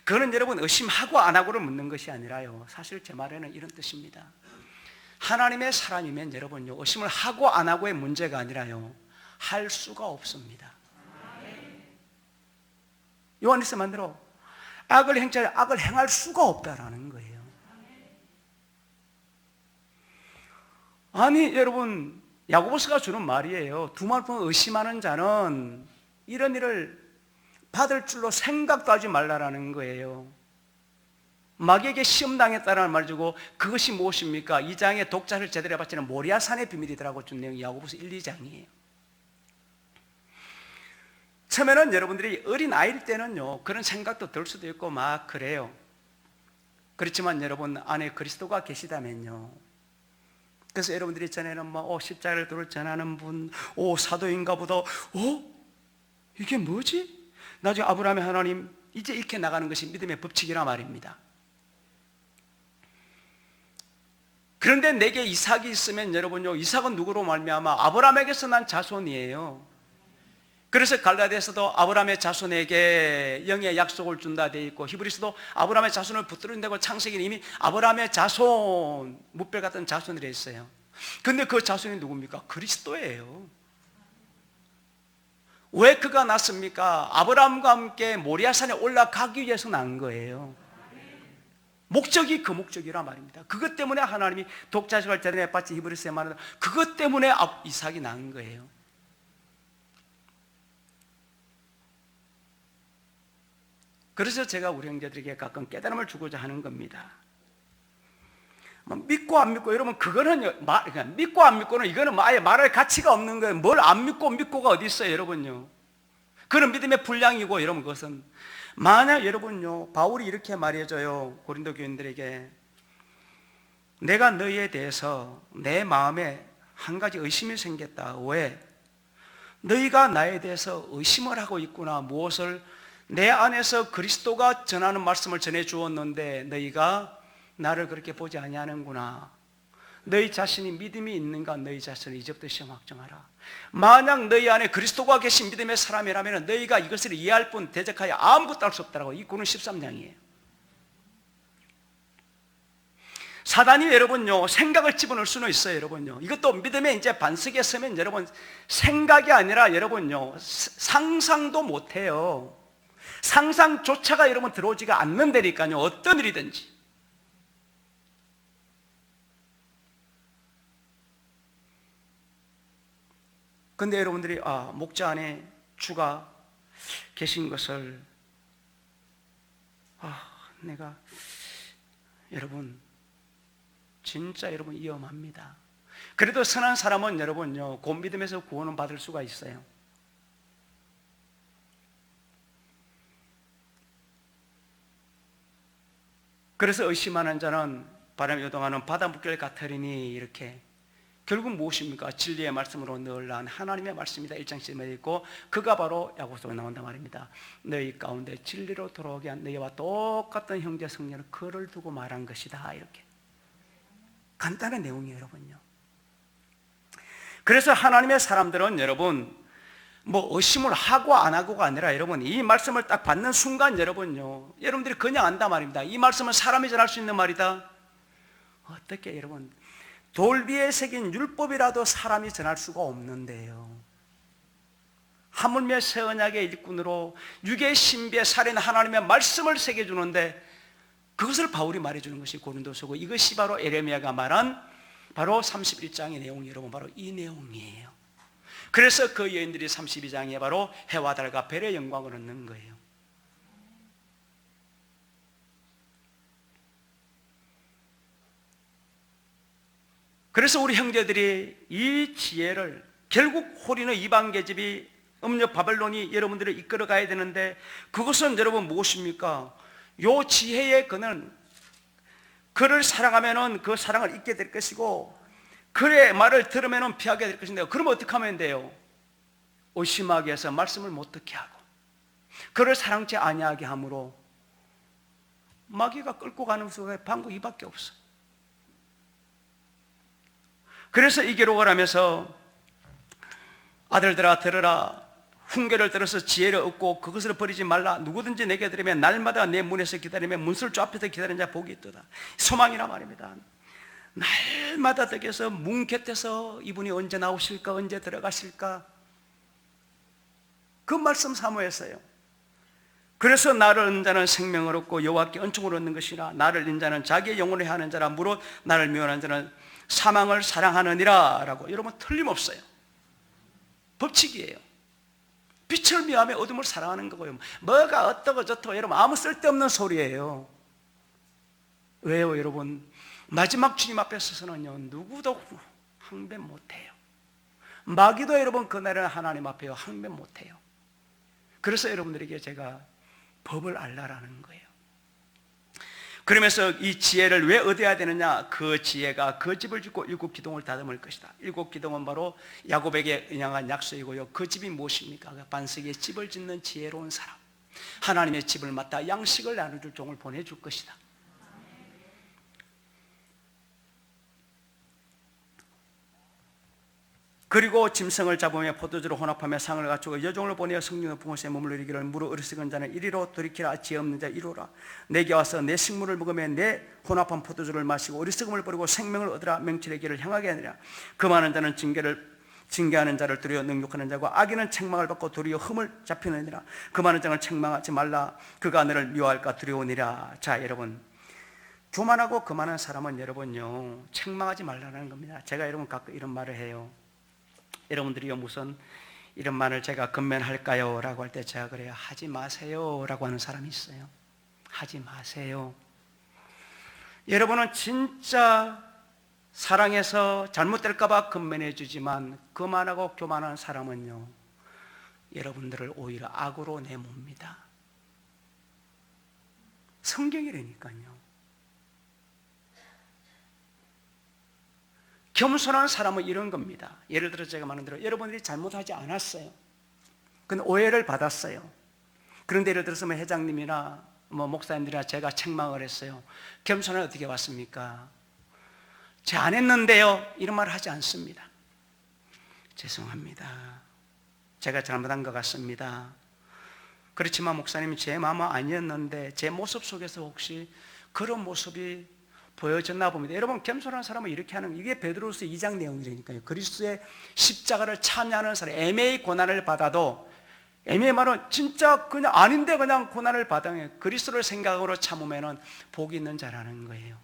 그거는 여러분 의심하고 안 하고를 묻는 것이 아니라요, 사실 제 말에는 이런 뜻입니다. 하나님의 사람이면 여러분요, 의심을 하고 안 하고의 문제가 아니라요, 할 수가 없습니다. 요한일서 만대로 악을 행자를 악을 행할 수가 없다라는 거예요. 아니 여러분, 야고보서가 주는 말이에요. 두말 보면 의심하는 자는 이런 일을 받을 줄로 생각도 하지 말라라는 거예요. 마귀에게 시험당했다라는 말을 주고, 그것이 무엇입니까? 2장의 독자를 제대로 해봤자는 모리아산의 비밀이더라고 준 내용이 야고보서 1, 2장이에요. 처음에는 여러분들이 어린 아이일 때는요, 그런 생각도 들 수도 있고 막 그래요. 그렇지만 여러분 안에 그리스도가 계시다면요, 그래서 여러분들이 전에는 뭐 십자가를 도를 전하는 분, 사도인가 보다, 이게 뭐지? 나중에 아브라함의 하나님, 이제 이렇게 나가는 것이 믿음의 법칙이라 말입니다. 그런데 내게 이삭이 있으면 여러분요, 이삭은 누구로 말미암아? 아브라함에게서 난 자손이에요. 그래서 갈라디아서도 아브라함의 자손에게 영의 약속을 준다 되어 있고, 히브리서도 아브라함의 자손을 붙들어준다고, 창세기는 이미 아브라함의 자손, 무별 같은 자손이라 했어요. 근데 그 자손이 누굽니까? 그리스도예요. 왜 그가 났습니까? 아브라함과 함께 모리아산에 올라가기 위해서 난 거예요. 목적이 그 목적이라 말입니다. 그것 때문에 하나님이 독자식을 제단에 바친 히브리서에 말하는, 그것 때문에 이삭이 난 거예요. 그래서 제가 우리 형제들에게 가끔 깨달음을 주고자 하는 겁니다. 믿고 안 믿고, 여러분 그거는 그러니까 믿고 안 믿고는 이거는 아예 말할 가치가 없는 거예요. 뭘 안 믿고 믿고가 어디 있어요, 여러분요. 그런 믿음의 분량이고, 여러분 그것은 만약 여러분요, 바울이 이렇게 말해줘요, 고린도 교인들에게. 내가 너희에 대해서 내 마음에 한 가지 의심이 생겼다. 왜? 너희가 나에 대해서 의심을 하고 있구나. 무엇을? 내 안에서 그리스도가 전하는 말씀을 전해 주었는데 너희가 나를 그렇게 보지 아니하는구나. 너희 자신이 믿음이 있는가? 너희 자신을 이제부터 시험 확정하라. 만약 너희 안에 그리스도가 계신 믿음의 사람이라면 너희가 이것을 이해할 뿐 대적하여 아무것도 할 수 없다라고. 이 구는 13장이에요. 사단이 여러분요, 생각을 집어넣을 수는 있어요, 여러분요. 이것도 믿음의 이제 반석에 서면 여러분, 생각이 아니라 여러분요, 상상도 못해요. 상상조차가 여러분 들어오지가 않는다니까요, 어떤 일이든지. 근데 여러분들이 목자 안에 주가 계신 것을 내가 여러분 진짜 여러분 위험합니다. 그래도 선한 사람은 여러분요, 곧 믿음에서 구원을 받을 수가 있어요. 그래서 의심하는 자는 바람에 요동하는 바다 물결 같으리니, 이렇게. 결국 무엇입니까? 진리의 말씀으로 늘어난 하나님의 말씀이다. 1장 10절에 있고, 그가 바로 야고보서에 나온단 말입니다. 너희 가운데 진리로 돌아오게 한 너희와 똑같은 형제 성령을 그를 두고 말한 것이다. 이렇게 간단한 내용이에요, 여러분요. 그래서 하나님의 사람들은 여러분 의심을 하고 안 하고가 아니라, 여러분 이 말씀을 딱 받는 순간 여러분요, 여러분들이 그냥 안다 말입니다. 이 말씀은 사람이 전할 수 있는 말이다. 어떻게 여러분, 돌 위에 새긴 율법이라도 사람이 전할 수가 없는데요. 하물며 새 언약의 일꾼으로 육의 신비에 살인 하나님의 말씀을 새겨주는데, 그것을 바울이 말해주는 것이 고린도서고, 이것이 바로 에레미야가 말한 바로 31장의 내용이 여러분 바로 이 내용이에요. 그래서 그 여인들이 32장에 바로 해와 달과 별의 영광을 얻는 거예요. 그래서 우리 형제들이 이 지혜를, 결국 호리는 이방 계집이 음녀 바벨론이 여러분들을 이끌어 가야 되는데, 그것은 여러분 무엇입니까? 요 지혜의 그는 그를 사랑하면은 그 사랑을 잊게 될 것이고, 그의 말을 들으면은 피하게 될 것인데요. 그러면 어떻게 하면 돼요? 의심하게 해서 말씀을 못 듣게 하고, 그를 사랑치 아니하게 함으로 마귀가 끌고 가는 수가 방법 이밖에 없어. 그래서 이 기록을 하면서 아들들아 들으라, 훈계를 들어서 지혜를 얻고 그것을 버리지 말라. 누구든지 내게 들으면 날마다 내 문에서 기다리며 문술주 앞에서 기다리는 자 복이 있도다. 소망이라 말입니다. 날마다 덕에서 문 곁에서 이분이 언제 나오실까, 언제 들어가실까, 그 말씀 사모했어요. 그래서 나를 얻는 자는 생명을 얻고 여호와께 은총을 얻는 것이라. 나를 얻는 자는 자기의 영혼을 하는 자라. 무릇 나를 미워하는 자는 사망을 사랑하느니라. 라고. 여러분 틀림없어요. 법칙이에요. 빛을 미워하며 어둠을 사랑하는 거고요. 뭐가 어떠고 저떠고 여러분 아무 쓸데없는 소리예요. 왜요 여러분? 마지막 주님 앞에 서서는요, 누구도 항변 못해요. 마귀도 여러분 그날은 하나님 앞에요 항변 못해요. 그래서 여러분들에게 제가 법을 알라라는 거예요. 그러면서 이 지혜를 왜 얻어야 되느냐? 그 지혜가 그 집을 짓고 일곱 기둥을 다듬을 것이다. 일곱 기둥은 바로 야곱에게 인양한 약속이고요. 그 집이 무엇입니까? 반석에 집을 짓는 지혜로운 사람, 하나님의 집을 맡아 양식을 나눠줄 종을 보내줄 것이다. 그리고 짐승을 잡으며 포도주로 혼합하며 상을 갖추고 여종을 보내어 성령 높은 곳에 머물러 이르기를 무릇 어리석은 자는 이리로 돌이키라. 지혜 없는 자 이로라. 내게 와서 내 식물을 먹으며 내 혼합한 포도주를 마시고 어리석음을 버리고 생명을 얻으라. 명철의 길을 향하게 하느라. 그 많은 자는 징계하는 자를 두려워 능욕하는 자고 악인은 책망을 받고 도리어 흠을 잡히느니라. 그 많은 자를 책망하지 말라. 그가 너를 미워할까 두려우니라. 자, 여러분, 교만하고 거만한 사람은 여러분요 책망하지 말라는 겁니다. 제가 여러분 가끔 이런 말을 해요. 여러분들이요 무슨 이런 말을 제가 건면할까요? 라고 할 때 제가 그래요. 하지 마세요 라고 하는 사람이 있어요. 하지 마세요. 여러분은 진짜 사랑해서 잘못될까 봐 건면해 주지만 거만하고 교만한 사람은요 여러분들을 오히려 악으로 내모입니다. 성경이라니까요. 겸손한 사람은 이런 겁니다. 예를 들어 제가 말한 대로 여러분들이 잘못하지 않았어요. 근데 오해를 받았어요. 그런데 예를 들어서 회장님이나 목사님들이나 제가 책망을 했어요. 겸손은 어떻게 왔습니까? 제 안 했는데요. 이런 말을 하지 않습니다. 죄송합니다. 제가 잘못한 것 같습니다. 그렇지만 목사님 제 마음은 아니었는데 제 모습 속에서 혹시 그런 모습이 보여졌나 봅니다. 여러분 겸손한 사람은 이렇게 하는 거예요. 이게 베드로서 2장 내용이라니까요. 그리스도의 십자가를 참여하는 사람, 애매히 고난을 받아도 애매히 말은 진짜 그냥 아닌데 그냥 고난을 받아요. 그리스도를 생각으로 참으면 복이 있는 자라는 거예요.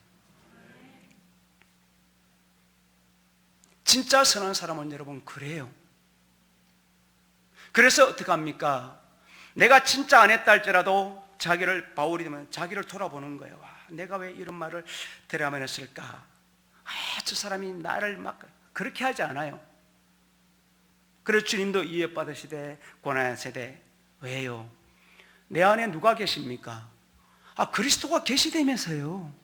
진짜 선한 사람은 여러분 그래요. 그래서 어떻게 합니까? 내가 진짜 안 했다 할지라도 자기를 바울이 되면 자기를 돌아보는 거예요. 와, 내가 왜 이런 말을 대라면 했을까? 저 사람이 나를 막 그렇게 하지 않아요. 그래서 주님도 이해 받으시되 고난의 세대 왜요? 내 안에 누가 계십니까? 그리스도가 계시다면서요.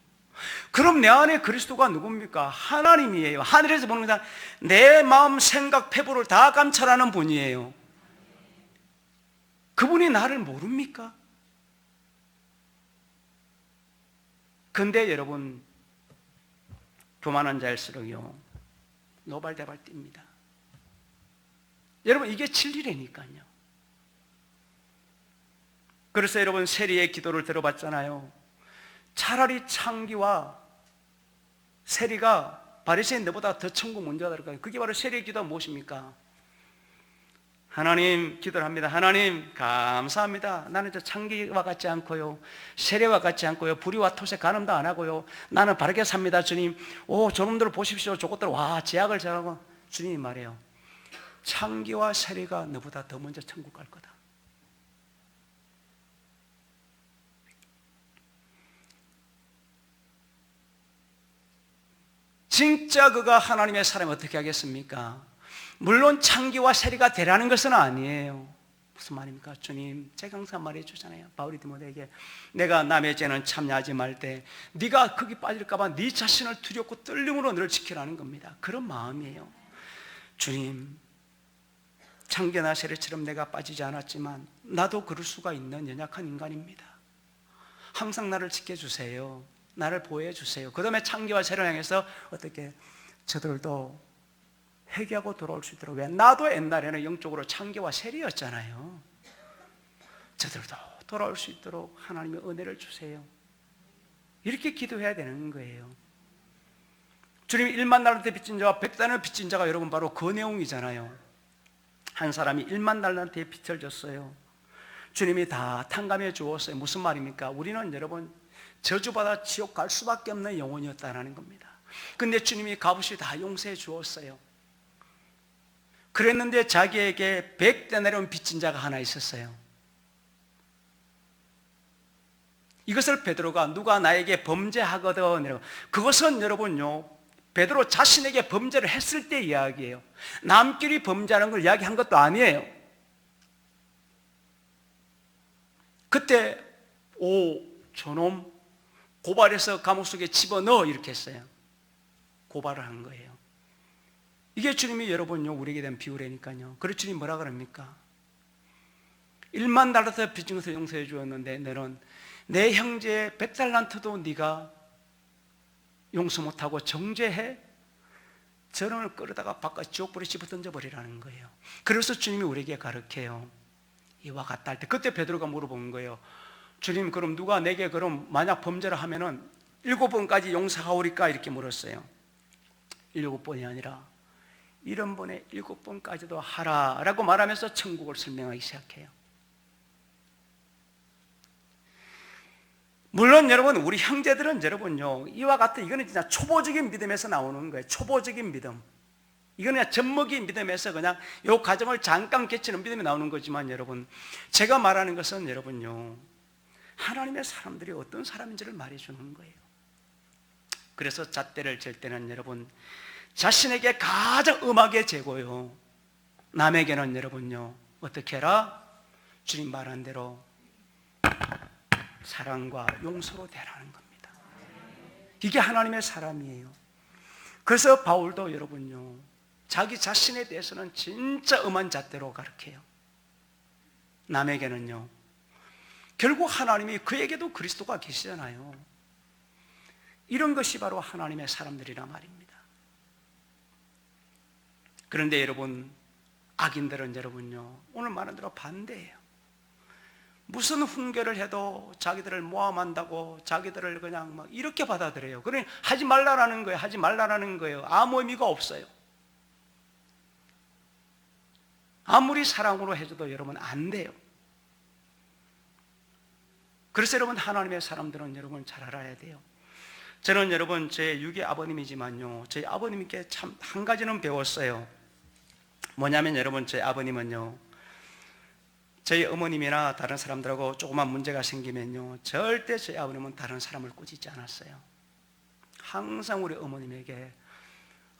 그럼 내 안에 그리스도가 누굽니까? 하나님이에요. 하늘에서 보는 자, 내 마음, 생각, 패부를 다 감찰하는 분이에요. 그분이 나를 모릅니까? 근데 여러분 교만한 자일수록요 노발대발 뜁니다. 여러분 이게 진리라니까요. 그래서 여러분 세리의 기도를 들어봤잖아요. 차라리 창기와 세리가 바리새인 너보다 더 천국 문제가 될까요? 그게 바로 세리의 기도가 무엇입니까? 하나님 기도를 합니다. 하나님 감사합니다. 나는 저 창기와 같지 않고요 세리와 같지 않고요 불의와 토세 간음도 안 하고요 나는 바르게 삽니다. 주님 저놈들을 보십시오. 저것들 와 제약을 잘하고. 주님이 말해요. 창기와 세리가 너보다 더 먼저 천국 갈 거다. 진짜 그가 하나님의 사람이 어떻게 하겠습니까? 물론 창기와 세리가 되라는 것은 아니에요. 무슨 말입니까? 주님 제가 항상 말해 주잖아요. 바울이 디모데에게 내가 남의 죄는 참여하지 말 때 네가 거기 빠질까 봐 네 자신을 두렵고 떨림으로 너를 지키라는 겁니다. 그런 마음이에요. 주님 창기나 세리처럼 내가 빠지지 않았지만 나도 그럴 수가 있는 연약한 인간입니다. 항상 나를 지켜주세요. 나를 보호해 주세요. 그 다음에 창기와 세리를 향해서 어떻게 저들도 회개하고 돌아올 수 있도록. 왜? 나도 옛날에는 영적으로 창기와 세리였잖아요. 저들도 돌아올 수 있도록 하나님의 은혜를 주세요. 이렇게 기도해야 되는 거예요. 주님이 1만 달란트 빚진 자와 100달란트 빚진 자가 여러분 바로 그 내용이잖아요. 한 사람이 1만 달란트의 빚을 졌어요. 주님이 다 탕감해 주었어요. 무슨 말입니까? 우리는 여러분 저주받아 지옥 갈 수밖에 없는 영혼이었다는 겁니다. 근데 주님이 값없이 다 용서해 주었어요. 그랬는데 자기에게 100데나리온 빚진 자가 하나 있었어요. 이것을 베드로가 누가 나에게 범죄하거든, 그것은 여러분요 베드로 자신에게 범죄를 했을 때 이야기예요. 남끼리 범죄하는 걸 이야기한 것도 아니에요. 그때 오, 저놈 고발해서 감옥 속에 집어넣어 이렇게 했어요. 고발을 한 거예요. 이게 주님이 여러분요 우리에게 대한 비유라니까요. 그래서 주님 뭐라 그럽니까? 1만 달란트 빚진 것을 용서해 주었는데 너는 내 형제의 100달란트도 네가 용서 못하고 정죄해? 저놈을 끌어다가 바깥 지옥불에 집어 던져버리라는 거예요. 그래서 주님이 우리에게 가르쳐요. 이와 같다 할 때 그때 베드로가 물어본 거예요. 주님, 그럼 누가 내게 그럼 만약 범죄를 하면은 7번까지 용서하오리까? 이렇게 물었어요. 7번이 아니라 70번에 7번까지도 하라 라고 말하면서 천국을 설명하기 시작해요. 물론 여러분, 우리 형제들은 여러분요 이와 같은, 이거는 진짜 초보적인 믿음에서 나오는 거예요. 초보적인 믿음. 이거는 그냥 젖먹이 믿음에서 그냥 요 과정을 잠깐 개치는 믿음이 나오는 거지만, 여러분, 제가 말하는 것은 여러분요 하나님의 사람들이 어떤 사람인지를 말해주는 거예요. 그래서 잣대를 잴 때는 여러분 자신에게 가장 음하게 재고요, 남에게는 여러분요 어떻게 해라? 주님 말한 대로 사랑과 용서로 대라는 겁니다. 이게 하나님의 사람이에요. 그래서 바울도 여러분요 자기 자신에 대해서는 진짜 음한 잣대로 가르쳐요. 남에게는요 결국 하나님이, 그에게도 그리스도가 계시잖아요. 이런 것이 바로 하나님의 사람들이란 말입니다. 그런데 여러분, 악인들은 여러분요 오늘 말한 대로 반대예요. 무슨 훈계를 해도 자기들을 모함한다고 자기들을 그냥 막 이렇게 받아들여요. 그러니 하지 말라라는 거예요. 하지 말라라는 거예요. 아무 의미가 없어요. 아무리 사랑으로 해줘도 여러분 안 돼요. 그래서 여러분, 하나님의 사람들은 여러분 잘 알아야 돼요. 저는 여러분 제 육의 아버님이지만요 저희 아버님께 참 한 가지는 배웠어요. 뭐냐면 여러분, 저희 아버님은요 저희 어머님이나 다른 사람들하고 조그만 문제가 생기면요 절대 저희 아버님은 다른 사람을 꾸짖지 않았어요. 항상 우리 어머님에게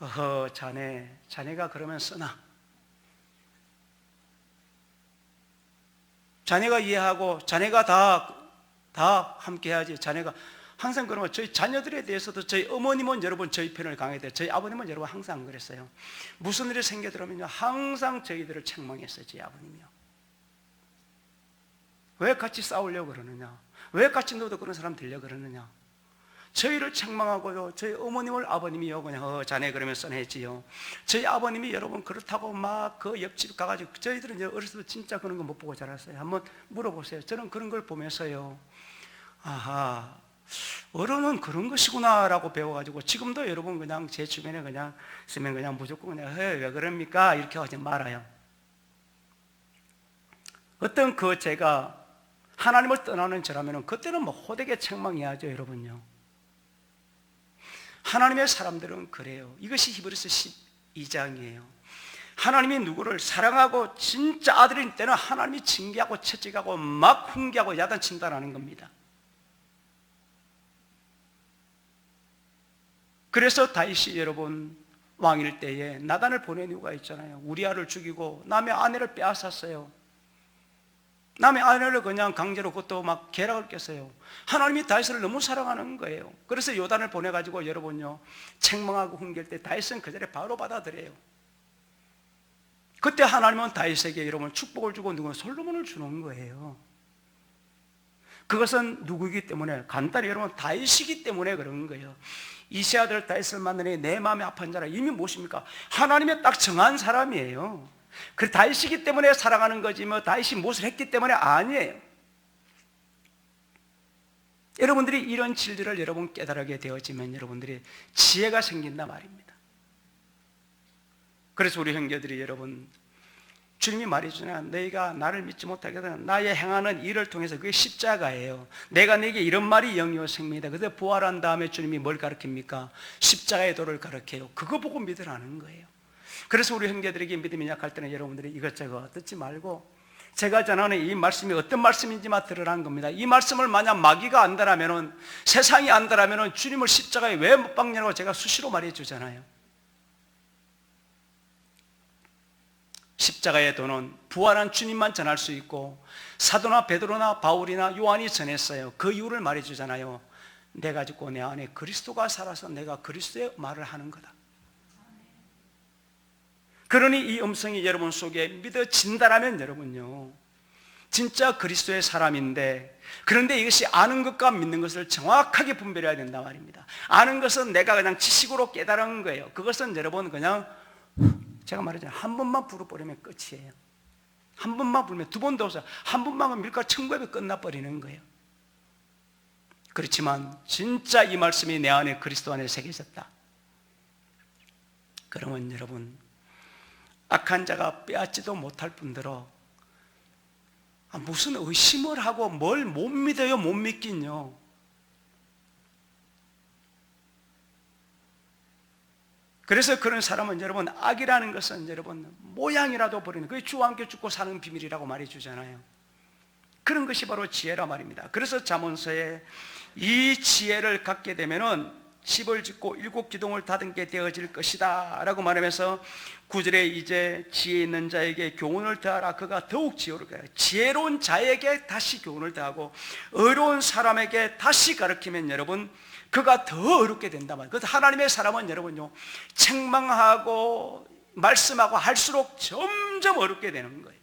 어허 자네가 그러면 쓰나, 자네가 이해하고 자네가 다 함께 해야지. 자네가 항상 그러면 저희 자녀들에 대해서도 저희 어머님은 여러분 저희 편을 강해야, 저희 아버님은 여러분 항상 그랬어요. 무슨 일이 생겨들면요 항상 저희들을 책망했어요. 저희 아버님이요. 왜 같이 싸우려고 그러느냐, 왜 같이 너도 그런 사람 되려고 그러느냐. 저희를 책망하고요 저희 어머님을 아버님이요 그냥 자네 그러면 써내지요. 저희 아버님이 여러분 그렇다고 막 그 옆집 가가지고, 저희들은 어렸을 때 진짜 그런 거 못 보고 자랐어요. 한번 물어보세요. 저는 그런 걸 보면서요 아하, 어른은 그런 것이구나 라고 배워가지고 지금도 여러분 그냥 제 주변에 그냥 쓰면 그냥 무조건 그냥 왜 그럽니까 이렇게 하지 말아요. 어떤 제가 하나님을 떠나는 저라면 그때는 뭐 호되게 책망해야죠. 여러분요, 하나님의 사람들은 그래요. 이것이 히브리서 12장이에요 하나님이 누구를 사랑하고 진짜 아들일 때는 하나님이 징계하고 채찍하고 막 훈계하고 야단친다라는 겁니다. 그래서 다윗이 여러분 왕일 때에 나단을 보낸 이유가 있잖아요. 우리아를 죽이고 남의 아내를 빼앗았어요. 남의 아내를 그냥 강제로, 그것도 막 계략을 꼈어요. 하나님이 다윗을 너무 사랑하는 거예요. 그래서 요단을 보내가지고 여러분요 책망하고 훈계할 때 다윗은 그 자리에 바로 받아들여요. 그때 하나님은 다윗에게 여러분 축복을 주고 누구는 솔로몬을 주는 거예요. 그것은 누구이기 때문에, 간단히 여러분 다윗이기 때문에 그런 거예요. 이세 아들 다윗을 만나니 내 마음이 아픈 자라, 이미 무엇입니까? 하나님의 딱 정한 사람이에요. 그 다윗이기 때문에 사랑하는 거지 뭐 다윗이 무엇을 했기 때문에 아니에요. 여러분들이 이런 진리를 여러분 깨달게 되어지면 여러분들이 지혜가 생긴다 말입니다. 그래서 우리 형제들이 여러분, 주님이 말해주잖아요. 너희가 나를 믿지 못하게 하면 나의 행하는 일을 통해서, 그게 십자가예요. 내가 네게 이런 말이 영이요 생명이다. 그래서 부활한 다음에 주님이 뭘 가르칩니까? 십자가의 도를 가르쳐요. 그거 보고 믿으라는 거예요. 그래서 우리 형제들에게 믿음이 약할 때는 여러분들이 이것저것 듣지 말고 제가 전하는 이 말씀이 어떤 말씀인지만 들으라는 겁니다. 이 말씀을 만약 마귀가 안다라면은, 세상이 안다라면은 주님을 십자가에 왜 못 박냐고 제가 수시로 말해 주잖아요. 십자가의 도는 부활한 주님만 전할 수 있고 사도나 베드로나 바울이나 요한이 전했어요. 그 이유를 말해주잖아요. 내가 죽고 내 안에 그리스도가 살아서 내가 그리스도의 말을 하는 거다. 그러니 이 음성이 여러분 속에 믿어진다라면 여러분요, 진짜 그리스도의 사람인데, 그런데 이것이 아는 것과 믿는 것을 정확하게 분별해야 된단 말입니다. 아는 것은 내가 그냥 지식으로 깨달은 거예요. 그것은 여러분 그냥 제가 말했잖아요. 한 번만 불어버리면 끝이에요. 한 번만 불면, 두 번도 없어요. 한 번만 하면 밀가 천국에 끝나버리는 거예요. 그렇지만 진짜 이 말씀이 내 안에 그리스도 안에 새겨졌다. 그러면 여러분, 악한 자가 빼앗지도 못할 뿐더러 무슨 의심을 하고 뭘 못 믿어요, 못 믿긴요. 그래서 그런 사람은 여러분, 악이라는 것은 여러분 모양이라도 버리는, 그게 주와 함께 죽고 사는 비밀이라고 말해주잖아요. 그런 것이 바로 지혜라 말입니다. 그래서 잠언서에 이 지혜를 갖게 되면은 10을 짓고 7기둥을 다듬게 게 되어질 것이다 라고 말하면서 9절에 이제 지혜 있는 자에게 교훈을 더하라. 그가 더욱 지혜롭게 하라. 지혜로운 자에게 다시 교훈을 더하고 의로운 사람에게 다시 가르치면 여러분 그가 더 어렵게 된단 말이에요. 그래서 하나님의 사람은 여러분요, 책망하고 말씀하고 할수록 점점 어렵게 되는 거예요.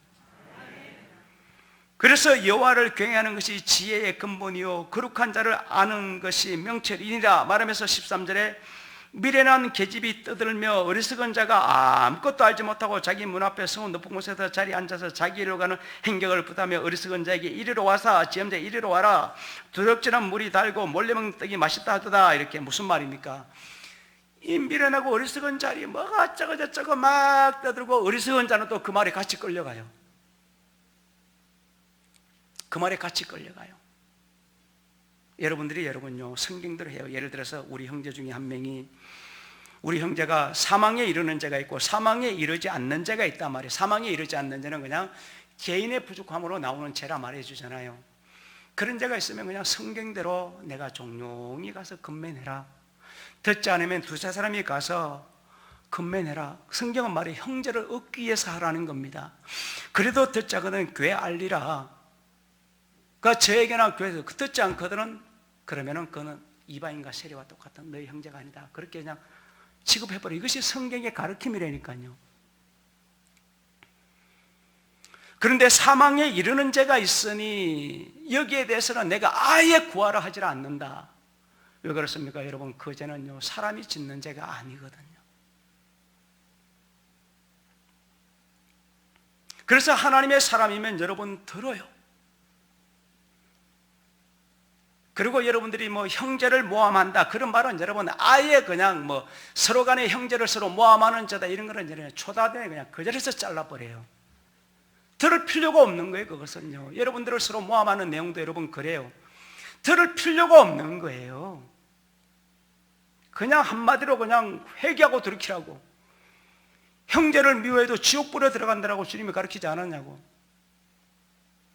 그래서 여호와를 경외하는 것이 지혜의 근본이요 거룩한 자를 아는 것이 명철이니라 말하면서 13절에 미련한 계집이 떠들며 어리석은 자가 아무것도 알지 못하고 자기 문 앞에 성 높은 곳에서 자리에 앉아서 자기 일로 가는 행격을 부다며 어리석은 자에게 이리로 와서 지엄자 이리로 와라. 두렵지는 물이 달고 몰래 먹는 떡이 맛있다 하도다. 이렇게 무슨 말입니까? 이 미련하고 어리석은 자리 뭐가 어쩌고 저쩌고 막 떠들고 어리석은 자는 또 그 말에 같이 끌려가요. 그 말에 같이 끌려가요. 여러분요 성경대로 해요. 예를 들어서 우리 형제 중에 한 명이, 우리 형제가 사망에 이르는 죄가 있고 사망에 이르지 않는 죄가 있단 말이에요. 사망에 이르지 않는 죄는 그냥 개인의 부족함으로 나오는 죄라 말해주잖아요. 그런 죄가 있으면 그냥 성경대로 내가 종용히 가서 금면해라. 듣지 않으면 두세 사람이 가서 금면해라. 성경은 말해 형제를 얻기 위해서 하라는 겁니다. 그래도 듣지 않거든 교회 알리라. 그러니까 저에게나 교회에서 듣지 않거든은 그러면은 그는 이방인과 세리와 똑같은 너희 형제가 아니다. 그렇게 그냥 취급해버려. 이것이 성경의 가르침이라니까요. 그런데 사망에 이르는 죄가 있으니 여기에 대해서는 내가 아예 구하라 하지 않는다. 왜 그렇습니까? 여러분, 그 죄는요 사람이 짓는 죄가 아니거든요. 그래서 하나님의 사람이면 여러분 들어요. 그리고 여러분들이 뭐 형제를 모함한다 그런 말은 여러분 아예 그냥 뭐 서로 간에 형제를 서로 모함하는 자다 이런 거는 여러분 초다대 그냥 그 자리에서 잘라버려요. 들을 필요가 없는 거예요. 그것은요, 여러분들을 서로 모함하는 내용도 여러분 그래요. 들을 필요가 없는 거예요. 그냥 한마디로 그냥 회개하고 돌이키라고. 형제를 미워해도 지옥불에 들어간다라고 주님이 가르치지 않았냐고.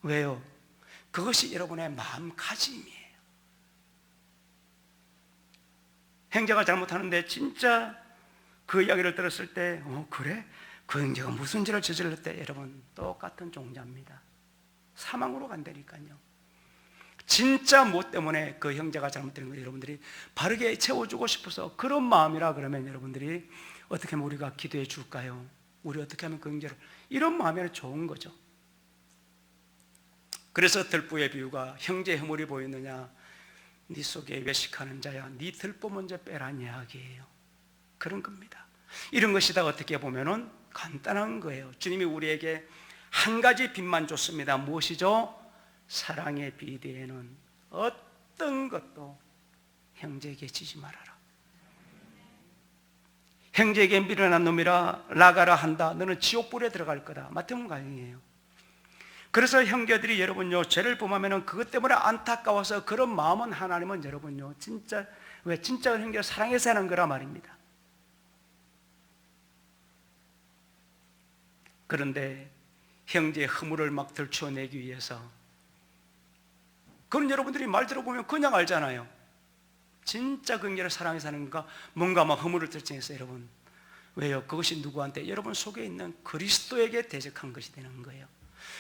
왜요? 그것이 여러분의 마음가짐이에요. 형제가 잘못하는데 진짜 그 이야기를 들었을 때 그래? 그 형제가 무슨 죄를 저질렀대? 여러분 똑같은 종자입니다. 사망으로 간다니까요. 진짜 뭐 때문에 그 형제가 잘못된 걸 여러분들이 바르게 채워주고 싶어서 그런 마음이라 그러면 여러분들이 어떻게 하면 우리가 기도해 줄까요? 우리 어떻게 하면 그 형제를, 이런 마음이 좋은 거죠. 그래서 들보의 비유가 형제 허물이 보이느냐 네 속에 외식하는 자야 네 들보 먼저 빼란 이야기예요. 그런 겁니다. 이런 것이 다 어떻게 보면은 간단한 거예요. 주님이 우리에게 한 가지 빛만 줬습니다. 무엇이죠? 사랑의 비대에는 어떤 것도 형제에게 지지 말아라. 형제에게 미련한 놈이라 나가라 한다. 너는 지옥불에 들어갈 거다. 마태복음 강의예요. 그래서 형제들이 여러분요 죄를 범하면 그것 때문에 안타까워서 그런 마음은 하나님은 여러분요 진짜 형제를 사랑해서 하는 거라 말입니다. 그런데 형제의 허물을 막 들추어내기 위해서, 그건 여러분들이 말 들어보면 그냥 알잖아요. 진짜 그 형제를 사랑해서 하는 건가? 뭔가 막 허물을 들추어내서 여러분 왜요? 그것이 누구한테? 여러분 속에 있는 그리스도에게 대적한 것이 되는 거예요.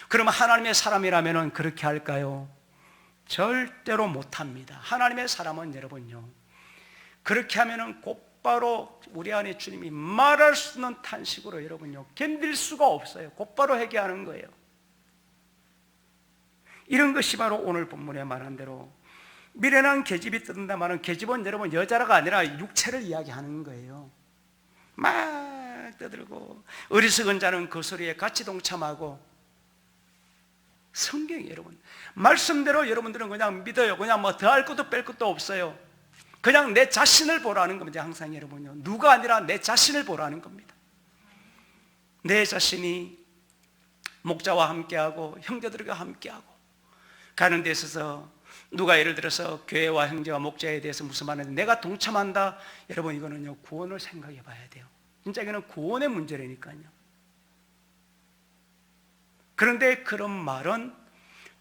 그러면 하나님의 사람이라면 그렇게 할까요? 절대로 못합니다. 하나님의 사람은 여러분요, 그렇게 하면은 곧바로 우리 안에 주님이 말할 수 없는 탄식으로 여러분요, 견딜 수가 없어요. 곧바로 회개하는 거예요. 이런 것이 바로 오늘 본문에 말한 대로 미련한 계집이 뜯는다 말은, 계집은 여러분 여자라가 아니라 육체를 이야기하는 거예요. 막 떠들고 어리석은 자는 그 소리에 같이 동참하고, 성경이 여러분 말씀대로 여러분들은 그냥 믿어요. 그냥 뭐 더할 것도 뺄 것도 없어요. 그냥 내 자신을 보라는 겁니다. 항상 여러분요, 누가 아니라 내 자신을 보라는 겁니다. 내 자신이 목자와 함께하고 형제들과 함께하고 가는 데 있어서, 누가 예를 들어서 교회와 형제와 목자에 대해서 무슨 말하는데 내가 동참한다, 여러분 이거는요 구원을 생각해 봐야 돼요. 진짜 이거는 구원의 문제라니까요. 그런데 그런 말은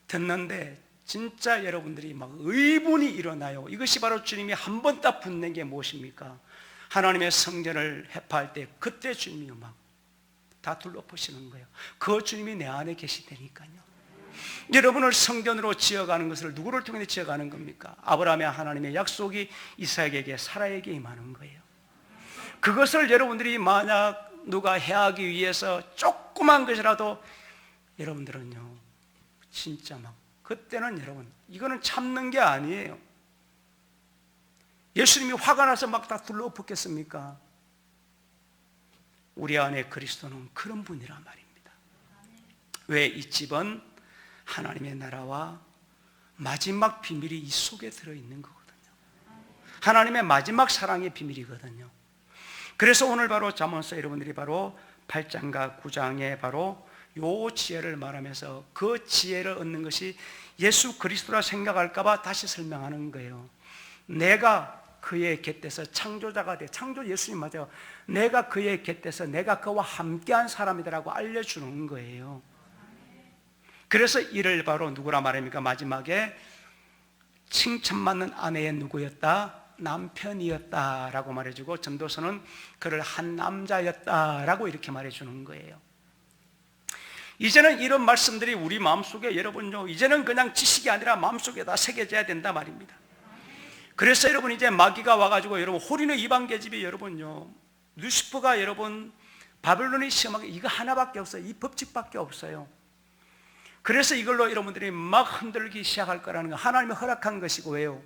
듣는데 진짜 여러분들이 막 의문이 일어나요. 이것이 바로 주님이 한 번 딱 붙는 게 무엇입니까? 하나님의 성전을 회파할 때 그때 주님이 막 다 둘러보시는 거예요. 그 주님이 내 안에 계시다니까요. 여러분을 성전으로 지어가는 것을 누구를 통해 지어가는 겁니까? 아브라함의 하나님의 약속이 이삭에게 사라에게 임하는 거예요. 그것을 여러분들이 만약 누가 해하기 위해서 조그만 것이라도 여러분들은요 진짜 막 그때는 여러분 이거는 참는 게 아니에요. 예수님이 화가 나서 막 다 둘러붙겠습니까? 우리 안에 그리스도는 그런 분이란 말입니다. 왜? 이 집은 하나님의 나라와 마지막 비밀이 이 속에 들어있는 거거든요. 하나님의 마지막 사랑의 비밀이거든요. 그래서 오늘 바로 잠언서 여러분들이 바로 8장과 9장에 바로 요 지혜를 말하면서 그 지혜를 얻는 것이 예수 그리스도라 생각할까봐 다시 설명하는 거예요. 내가 그의 곁에서 창조자가 돼, 창조 예수님 맞아요. 내가 그의 곁에서 내가 그와 함께한 사람이라고 알려주는 거예요. 그래서 이를 바로 누구라 말합니까? 마지막에 칭찬받는 아내의 누구였다? 남편이었다라고 말해주고, 전도서는 그를 한 남자였다라고 이렇게 말해주는 거예요. 이제는 이런 말씀들이 우리 마음속에 여러분요, 이제는 그냥 지식이 아니라 마음속에 다 새겨져야 된다 말입니다. 그래서 여러분 이제 마귀가 와가지고 여러분 호리는 이방 계집이 여러분요, 루시퍼가 여러분 바벨론이 시험하게 이거 하나밖에 없어요. 이 법칙밖에 없어요. 그래서 이걸로 여러분들이 막 흔들기 시작할 거라는 거, 하나님이 허락한 것이고. 왜요?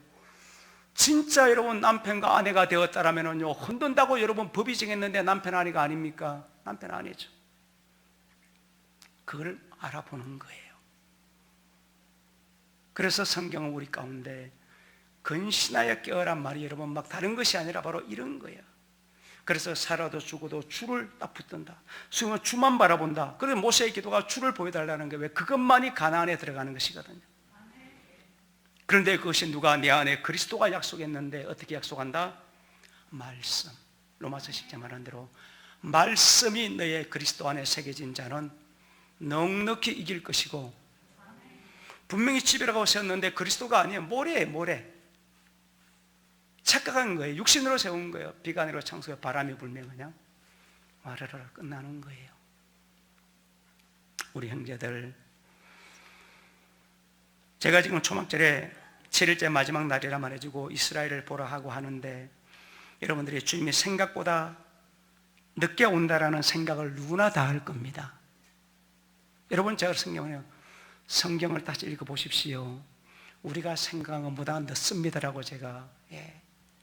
진짜 여러분 남편과 아내가 되었다라면요, 흔든다고 여러분 법이 정했는데 남편 아내가 아닙니까? 남편 아내죠. 그걸 알아보는 거예요. 그래서 성경은 우리 가운데 근신하여 깨어란 말이 여러분 막 다른 것이 아니라 바로 이런 거예요. 그래서 살아도 죽어도 주를 딱 붙든다. 수영은 주만 바라본다. 그래서 모세의 기도가 주를 보여달라는 게 왜? 그것만이 가나안에 들어가는 것이거든요. 그런데 그것이 누가 내 안에 그리스도가 약속했는데 어떻게 약속한다? 말씀. 로마서 10장 말한 대로 말씀이 너의 그리스도 안에 새겨진 자는 넉넉히 이길 것이고, 분명히 집이라고 하셨는데 그리스도가 아니에요. 모래예요, 모래. 착각한 거예요. 육신으로 세운 거예요. 비가 내려 창수에 바람이 불면 그냥 와르르 끝나는 거예요. 우리 형제들, 제가 지금 초막절에 7일째 마지막 날이라 말해주고 이스라엘을 보라 하고 하는데, 여러분들이 주님이 생각보다 늦게 온다라는 생각을 누구나 다 할 겁니다. 여러분, 제가 성경을 다시 읽어보십시오. 우리가 생각한 것보다 늦습니다라고 제가,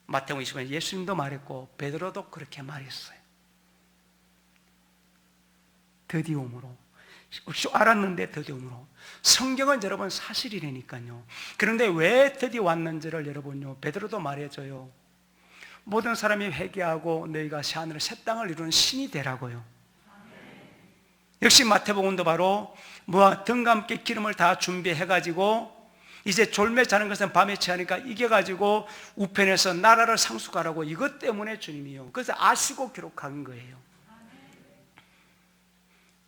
마태복음 20장 예수님도 말했고 베드로도 그렇게 말했어요. 드디움으로 알았는데 드디움으로. 성경은 여러분 사실이라니까요. 그런데 왜 드디어 왔는지를 여러분요, 베드로도 말해줘요. 모든 사람이 회개하고 너희가 새하늘을 새 땅을 이루는 신이 되라고요. 역시 마태복음도 바로 등과 함께 기름을 다 준비해가지고 이제 졸매 자는 것은 밤에 취하니까 이겨가지고 우편에서 나라를 상속하라고, 이것 때문에 주님이요. 그래서 아시고 기록한 거예요.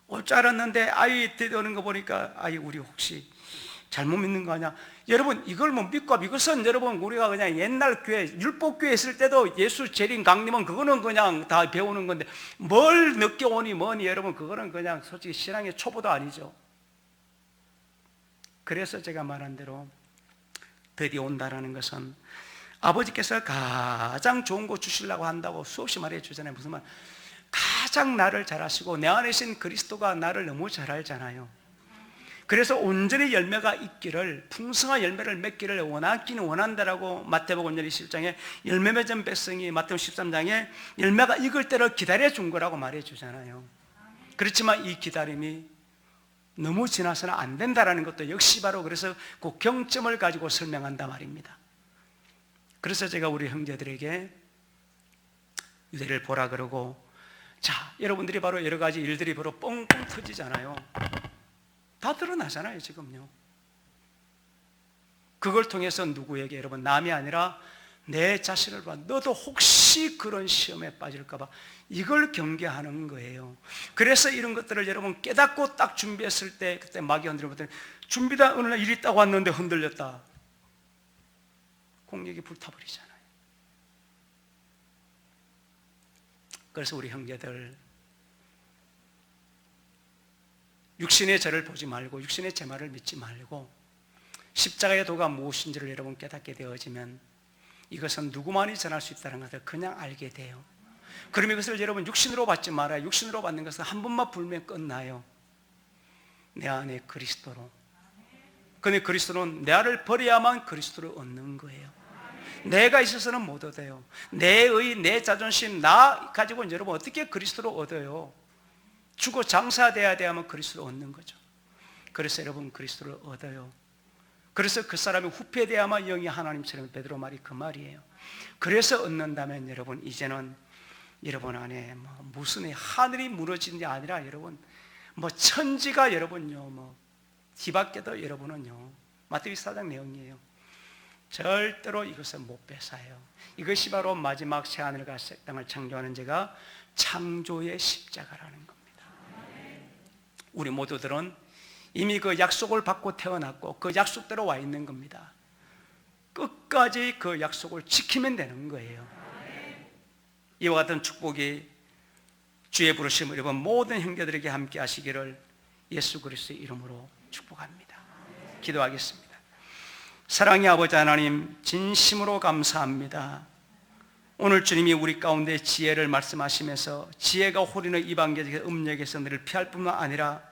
올 줄 알았는데 아이 데려오는 거 보니까, 아이 우리 혹시 잘못 믿는 거 아니야? 여러분, 이걸 뭐 믿고, 이것은 여러분, 우리가 그냥 옛날 교회, 율법교회 있을 때도 예수 재림 강림은 그거는 그냥 다 배우는 건데, 뭘 늦게 오니 뭐니, 여러분, 그거는 그냥 솔직히 신앙의 초보도 아니죠. 그래서 제가 말한 대로 드디어 온다라는 것은 아버지께서 가장 좋은 거 주시려고 한다고 수없이 말해 주잖아요. 무슨 말? 가장 나를 잘 아시고 내 안에 있는 그리스도가 나를 너무 잘 알잖아요. 그래서 온전히 열매가 있기를, 풍성한 열매를 맺기를 원하기는 원한다라고 마태복음 21장에 열매 맺은 백성이 마태복음 13장에 열매가 익을 때를 기다려준 거라고 말해 주잖아요. 그렇지만 이 기다림이 너무 지나서는 안 된다라는 것도 역시 바로 그래서 그 경점을 가지고 설명한단 말입니다. 그래서 제가 우리 형제들에게 유대를 보라 그러고, 자, 여러분들이 바로 여러 가지 일들이 바로 뻥뻥 터지잖아요. 다 드러나잖아요, 지금요. 그걸 통해서 누구에게, 여러분, 남이 아니라 내 자신을 봐. 너도 혹시 그런 시험에 빠질까봐 이걸 경계하는 거예요. 그래서 이런 것들을 여러분 깨닫고 딱 준비했을 때, 그때 마귀 흔들면 준비다 어느 날 일이 딱 왔는데 흔들렸다. 공력이 불타버리잖아요. 그래서 우리 형제들, 육신의 저를 보지 말고 육신의 제 말을 믿지 말고 십자가의 도가 무엇인지를 여러분 깨닫게 되어지면 이것은 누구만이 전할 수 있다는 것을 그냥 알게 돼요. 그러면 이것을 여러분 육신으로 받지 말아요. 육신으로 받는 것은 한 번만 불면 끝나요. 내 안에 그리스도로. 근데 그리스도는 나를 버려야만 그리스도를 얻는 거예요. 내가 있어서는 못 얻어요. 내 자존심, 나 가지고 여러분 어떻게 그리스도를 얻어요? 죽어 장사돼야 돼야만 그리스도를 얻는 거죠. 그래서 여러분 그리스도를 얻어요. 그래서 그 사람이 후패돼야만 영이 하나님처럼, 베드로 말이 그 말이에요. 그래서 얻는다면 여러분 이제는 여러분 안에 무슨 하늘이 무너지는 게 아니라 여러분 천지가 여러분요 뒤바뀌어도 여러분은요 마태복음 4장 내용이에요. 절대로 이것을 못 뺏어요. 이것이 바로 마지막 새하늘과 새 땅을 창조하는 제가 창조의 십자가라는 겁니다. 우리 모두들은 이미 그 약속을 받고 태어났고 그 약속대로 와 있는 겁니다. 끝까지 그 약속을 지키면 되는 거예요. 이와 같은 축복이 주의 부르심을 입은 모든 형제들에게 함께 하시기를 예수 그리스도의 이름으로 축복합니다. 기도하겠습니다. 사랑의 아버지 하나님, 진심으로 감사합니다. 오늘 주님이 우리 가운데 지혜를 말씀하시면서 지혜가 홀리는 이방계의 음력에서 너를 피할 뿐만 아니라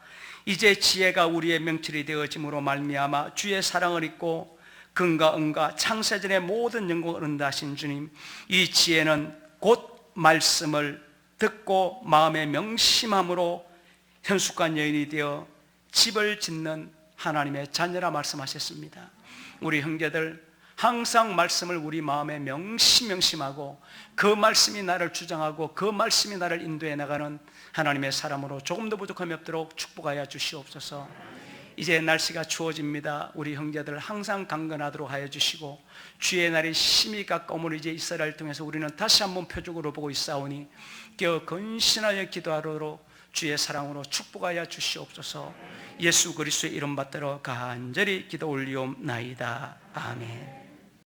이제 지혜가 우리의 명철이 되어짐으로 말미암아 주의 사랑을 잊고 근과 은과 창세전의 모든 영광을 얻는다 하신 주님, 이 지혜는 곧 말씀을 듣고 마음의 명심함으로 현숙한 여인이 되어 집을 짓는 하나님의 자녀라 말씀하셨습니다. 우리 형제들 항상 말씀을 우리 마음에 명심하고 그 말씀이 나를 주장하고 그 말씀이 나를 인도해 나가는 하나님의 사람으로 조금도 부족함이 없도록 축복하여 주시옵소서. 이제 날씨가 추워집니다. 우리 형제들 항상 강건하도록 하여 주시고 주의 날이 심히 가까움을 이제 이스라엘을 통해서 우리는 다시 한번 표적으로 보고 있사오니 깨어 근신하여 기도하도록 주의 사랑으로 축복하여 주시옵소서. 예수 그리스도의 이름 받들어 간절히 기도 올리옵나이다. 아멘.